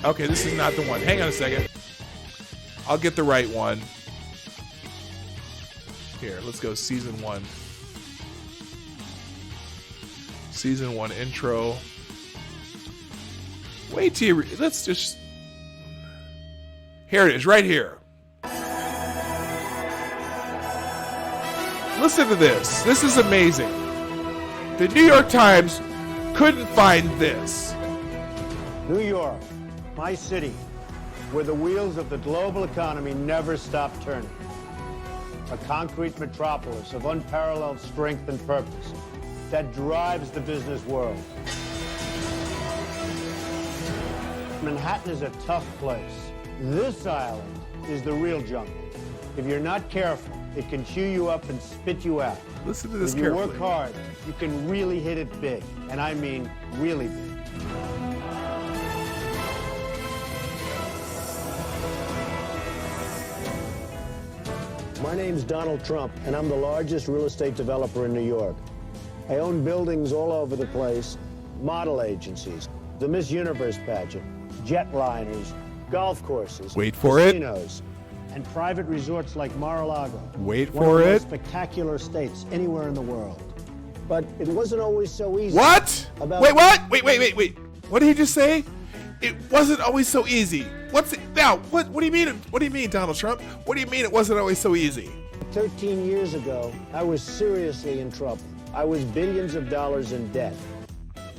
Okay, this is not the one. Hang on a second. I'll get the right one. Here, let's go season 1. Season 1 intro. Wait till you let's just... Here it is, right here. Listen to this. This is amazing. The New York Times couldn't find this. New York, my city, where the wheels of the global economy never stop turning. A concrete metropolis of unparalleled strength and purpose that drives the business world. Manhattan is a tough place. This island is the real jungle. If you're not careful, it can chew you up and spit you out. Listen to this If you carefully. work hard, you can really hit it big. And I mean really big. My name's Donald Trump, and I'm the largest real estate developer in New York. I own buildings all over the place, model agencies, the Miss Universe pageant, jetliners, golf courses, Wait for it. casinos, and private resorts like Mar-a-Lago. Wait one for of the it. most spectacular states anywhere in the world. But it wasn't always so easy. What? About- Wait, what? Wait. What did he just say? It wasn't always so easy. What's it now? What do you mean? What do you mean, Donald Trump? What do you mean it wasn't always so easy? 13 years ago, I was seriously in trouble. I was billions of dollars in debt.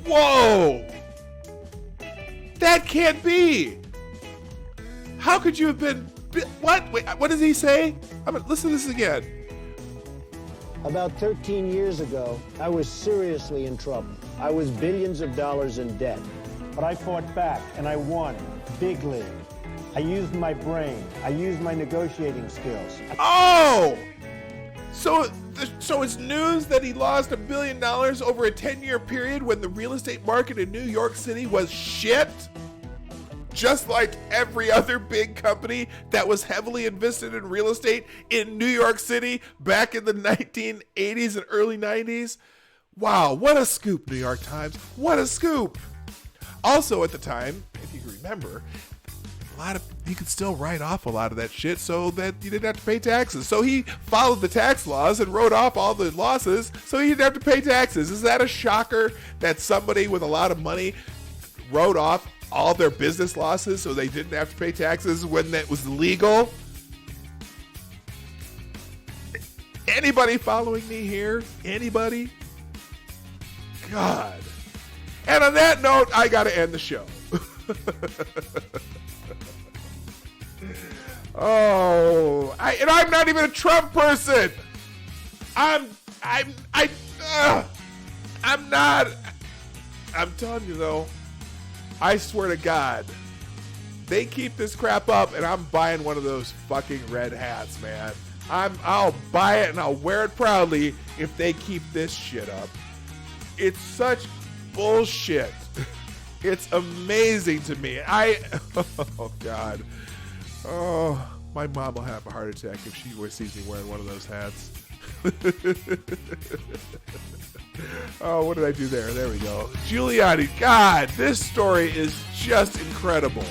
Whoa! That can't be. How could you have been? What? Wait, what does he say? Listen to this again. About 13 years ago, I was seriously in trouble. I was billions of dollars in debt. But I fought back, and I won. Big league. I used my brain. I used my negotiating skills. Oh! So it's news that he lost $1 billion over a 10-year period when the real estate market in New York City was shit? Just like every other big company that was heavily invested in real estate in New York City back in the 1980s and early 90s? Wow, what a scoop, New York Times. What a scoop. Also at the time, if you can remember, you could still write off a lot of that shit so that you didn't have to pay taxes. So he followed the tax laws and wrote off all the losses so he didn't have to pay taxes. Is that a shocker that somebody with a lot of money wrote off all their business losses so they didn't have to pay taxes when that was legal? Anybody following me here? Anybody? God. And on that note, I got to end the show. I'm not even a Trump person. I'm not. I'm telling you though, I swear to God, they keep this crap up and I'm buying one of those fucking red hats, man. I'll buy it and I'll wear it proudly if they keep this shit up. It's such bullshit. It's amazing to me. Oh God. Oh, my mom will have a heart attack if she sees me wearing one of those hats. Oh, what did I do there? There we go. Giuliani. God, this story is just incredible.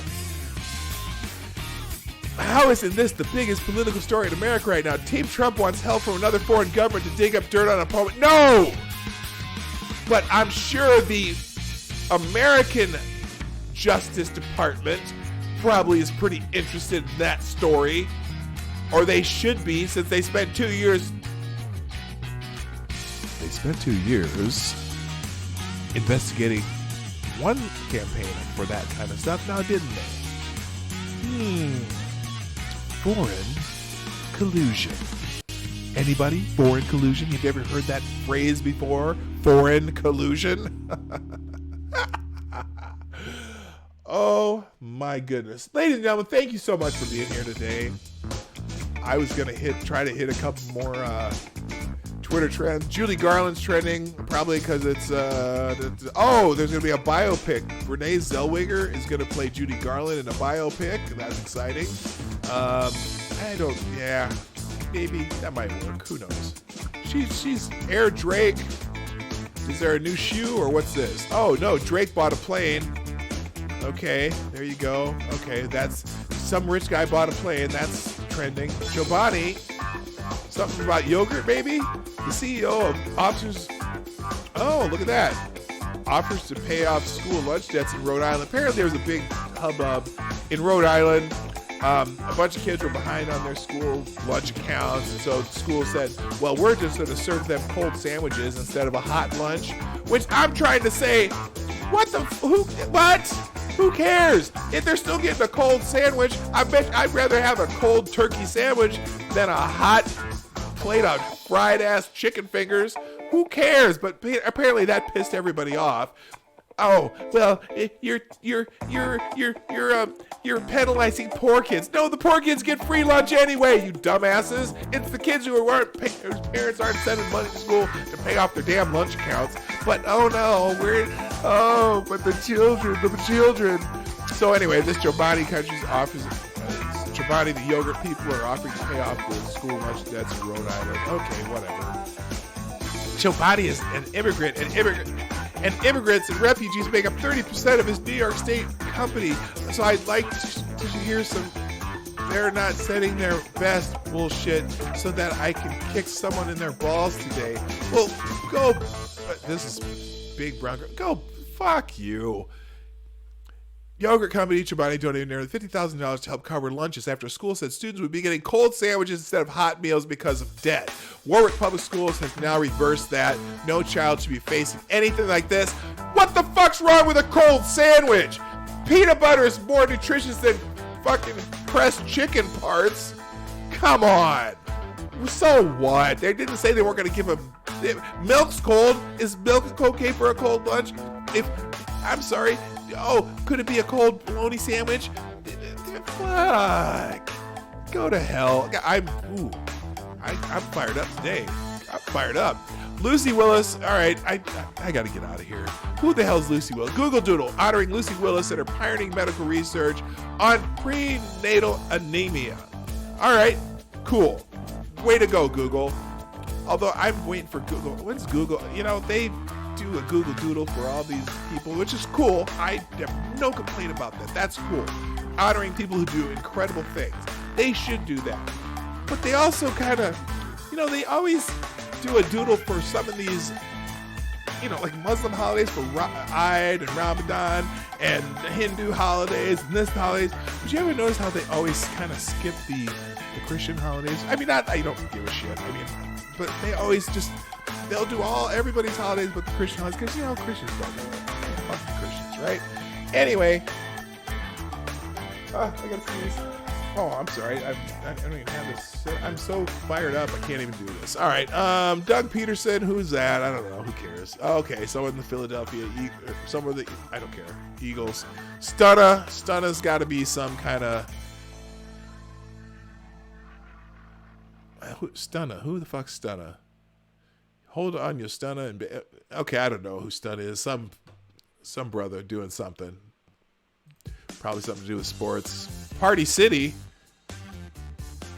How isn't this the biggest political story in America right now? Team Trump wants help from another foreign government to dig up dirt on an opponent. No! But I'm sure the American Justice Department probably is pretty interested in that story. Or they should be, since they spent 2 years... They spent 2 years investigating one campaign for that kind of stuff, now didn't they? Foreign collusion. Anybody? Foreign collusion? You've ever heard that phrase before? Foreign collusion? Oh my goodness. Ladies and gentlemen, thank you so much for being here today. I was going to try to hit a couple more Twitter trends. Julie Garland's trending, probably because it's there's going to be a biopic. Renee Zellweger is going to play Judy Garland in a biopic. That's exciting. Maybe that might work. Who knows? She's Air Drake. Is there a new shoe or what's this? Oh no, Drake bought a plane. Okay, there you go. Okay, that's Some rich guy bought a plane. That's trending. Chobani, something about yogurt, maybe? The CEO of Officers... Oh, look at that. Offers to pay off school lunch debts in Rhode Island. Apparently there was a big hubbub in Rhode Island. A bunch of kids were behind on their school lunch accounts. And so the school said, well, we're just going to serve them cold sandwiches instead of a hot lunch. Which I'm trying to say, what? Who cares? If they're still getting a cold sandwich, I bet I'd rather have a cold turkey sandwich than a hot plate of fried ass chicken fingers. Who cares? But apparently that pissed everybody off. Oh, well, you're penalizing poor kids. No, the poor kids get free lunch anyway, you dumbasses. It's the kids whose parents aren't sending money to school to pay off their damn lunch accounts. But but the children. So anyway, this Chobani country's offers, Chobani, the yogurt people are offering to pay off the school lunch debts in Rhode Island. Okay, whatever. Chobani is an immigrant, and immigrants and refugees make up 30% of his New York State company. So I'd like to hear some they're not setting their best bullshit so that I can kick someone in their balls today. Well, go. This is Big Brown. Go fuck you. Yogurt company Chobani donated nearly $50,000 to help cover lunches after school said students would be getting cold sandwiches instead of hot meals because of debt. Warwick Public Schools has now reversed that. No child should be facing anything like this. What the fuck's wrong with a cold sandwich? Peanut butter is more nutritious than fucking pressed chicken parts. Come on. So what? They didn't say they weren't going to give them... Milk's cold. Is milk okay for a cold lunch? I'm sorry... Oh, could it be a cold bologna sandwich? Fuck. Go to hell. I'm fired up today. I'm fired up. Lucy Willis. All right, I got to get out of here. Who the hell is Lucy Willis? Google Doodle honoring Lucy Willis and her pioneering medical research on prenatal anemia. All right, cool. Way to go, Google. Although I'm waiting for Google. When's Google? You know, they do a Google Doodle for all these people, which is cool. I have no complaint about that. That's cool. Honoring people who do incredible things. They should do that. But they also kind of, they always do a doodle for some of these, like Muslim holidays for Eid and Ramadan and Hindu holidays and this holidays. But you ever notice how they always kind of skip the Christian holidays? I mean, I don't give a shit. But they always they'll do everybody's holidays but the Christian holidays because, Christians don't know it. Fuck the Christians, right? Anyway, I gotta sneeze. Oh, I'm sorry. I don't even have this. I'm so fired up. I can't even do this. All right. Doug Peterson. Who's that? I don't know. Who cares? Oh, okay. Someone in the Philadelphia I don't care. Eagles. Stunna's got to be some kind of. Stunna. Who the fuck's Stunna? Hold on, your Stunna. Okay, I don't know who Stunna is. Some brother doing something. Probably something to do with sports. Party City.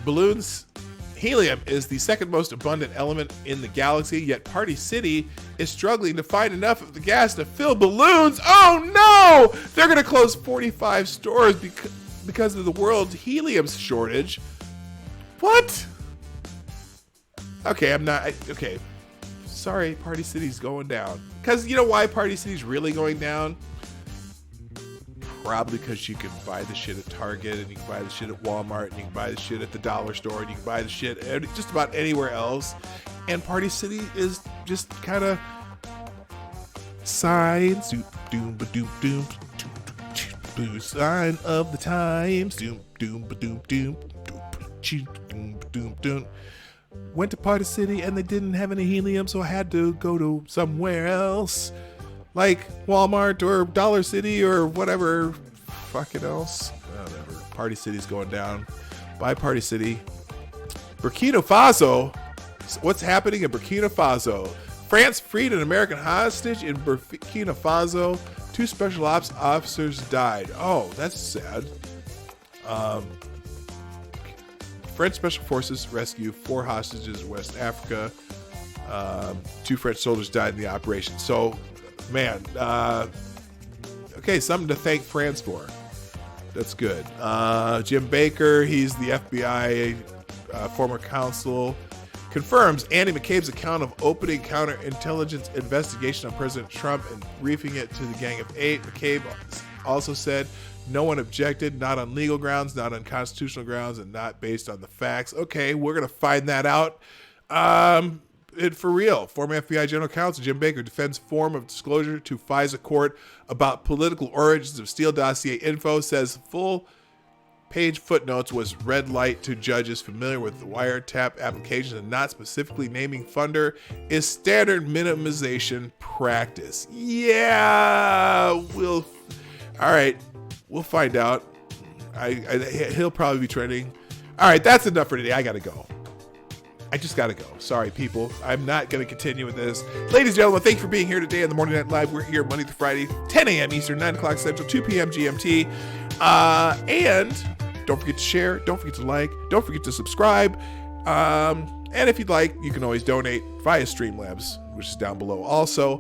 Balloons. Helium is the second most abundant element in the galaxy, yet Party City is struggling to find enough of the gas to fill balloons. Oh no! They're going to close 45 stores because of the world's helium shortage. What? Okay, okay. Sorry, Party City's going down. Because you know why Party City's really going down? Probably because you can buy the shit at Target, and you can buy the shit at Walmart, and you can buy the shit at the dollar store, and you can buy the shit just about anywhere else. And Party City is just kind of signs, doom ba doom doom, sign of the times, doom doom ba doom doom, doom doom doom. Went to Party City and they didn't have any helium, so I had to go to somewhere else, like Walmart or Dollar City or whatever fucking else. Whatever. Party City's going down. Bye, Party City. Burkina Faso. What's happening in Burkina Faso? France freed an American hostage in Burkina Faso. 2 special ops officers died. Oh, that's sad. French Special Forces rescue 4 hostages in West Africa. 2 French soldiers died in the operation. So, man, okay, something to thank France for. That's good. Jim Baker, he's the FBI former counsel, confirms Andy McCabe's account of opening counterintelligence investigation on President Trump and briefing it to the Gang of Eight. McCabe also said no one objected, not on legal grounds, not on constitutional grounds, and not based on the facts. Okay, we're going to find that out. For real, former FBI General Counsel Jim Baker defends form of disclosure to FISA court about political origins of Steele dossier info, says full page footnotes was red light to judges familiar with the wiretap applications and not specifically naming funder is standard minimization practice. Yeah, all right, we'll find out. He'll probably be trending. All right, that's enough for today. I gotta go. I just gotta go. Sorry, people. I'm not gonna continue with this. Ladies and gentlemen, thank you for being here today on the Morning Night Live. We're here Monday through Friday, 10 a.m. Eastern, 9 o'clock Central, 2 p.m. GMT. And don't forget to share. Don't forget to like. Don't forget to subscribe. And if you'd like, you can always donate via Streamlabs, which is down below. Also,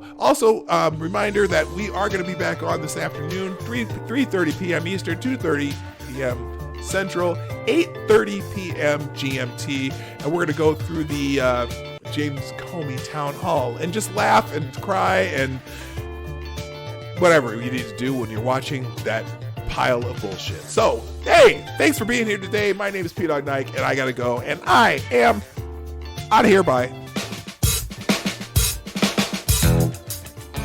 reminder that we are going to be back on this afternoon, 3:30 p.m. Eastern, 2:30 p.m. Central, 8:30 p.m. GMT, and we're going to go through the James Comey Town Hall and just laugh and cry and whatever you need to do when you're watching that pile of bullshit. So, hey, thanks for being here today. My name is Dawg Knight, and I got to go, and I am out of here. Bye.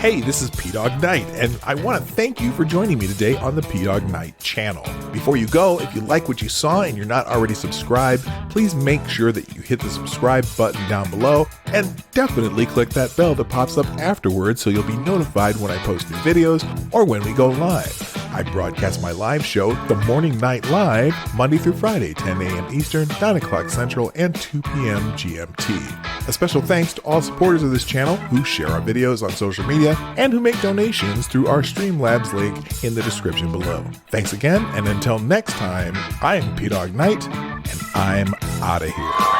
Hey, this is Dawg Knight, and I want to thank you for joining me today on the Dawg Knight channel. Before you go, if you like what you saw and you're not already subscribed, please make sure that you hit the subscribe button down below, and definitely click that bell that pops up afterwards so you'll be notified when I post new videos or when we go live. I broadcast my live show, The Morning Night Live, Monday through Friday, 10 a.m. Eastern, 9 o'clock Central, and 2 p.m. GMT. A special thanks to all supporters of this channel who share our videos on social media and who make donations through our Streamlabs link in the description below. Thanks again, and until next time, I'm Dawg Knight, and I'm out of here.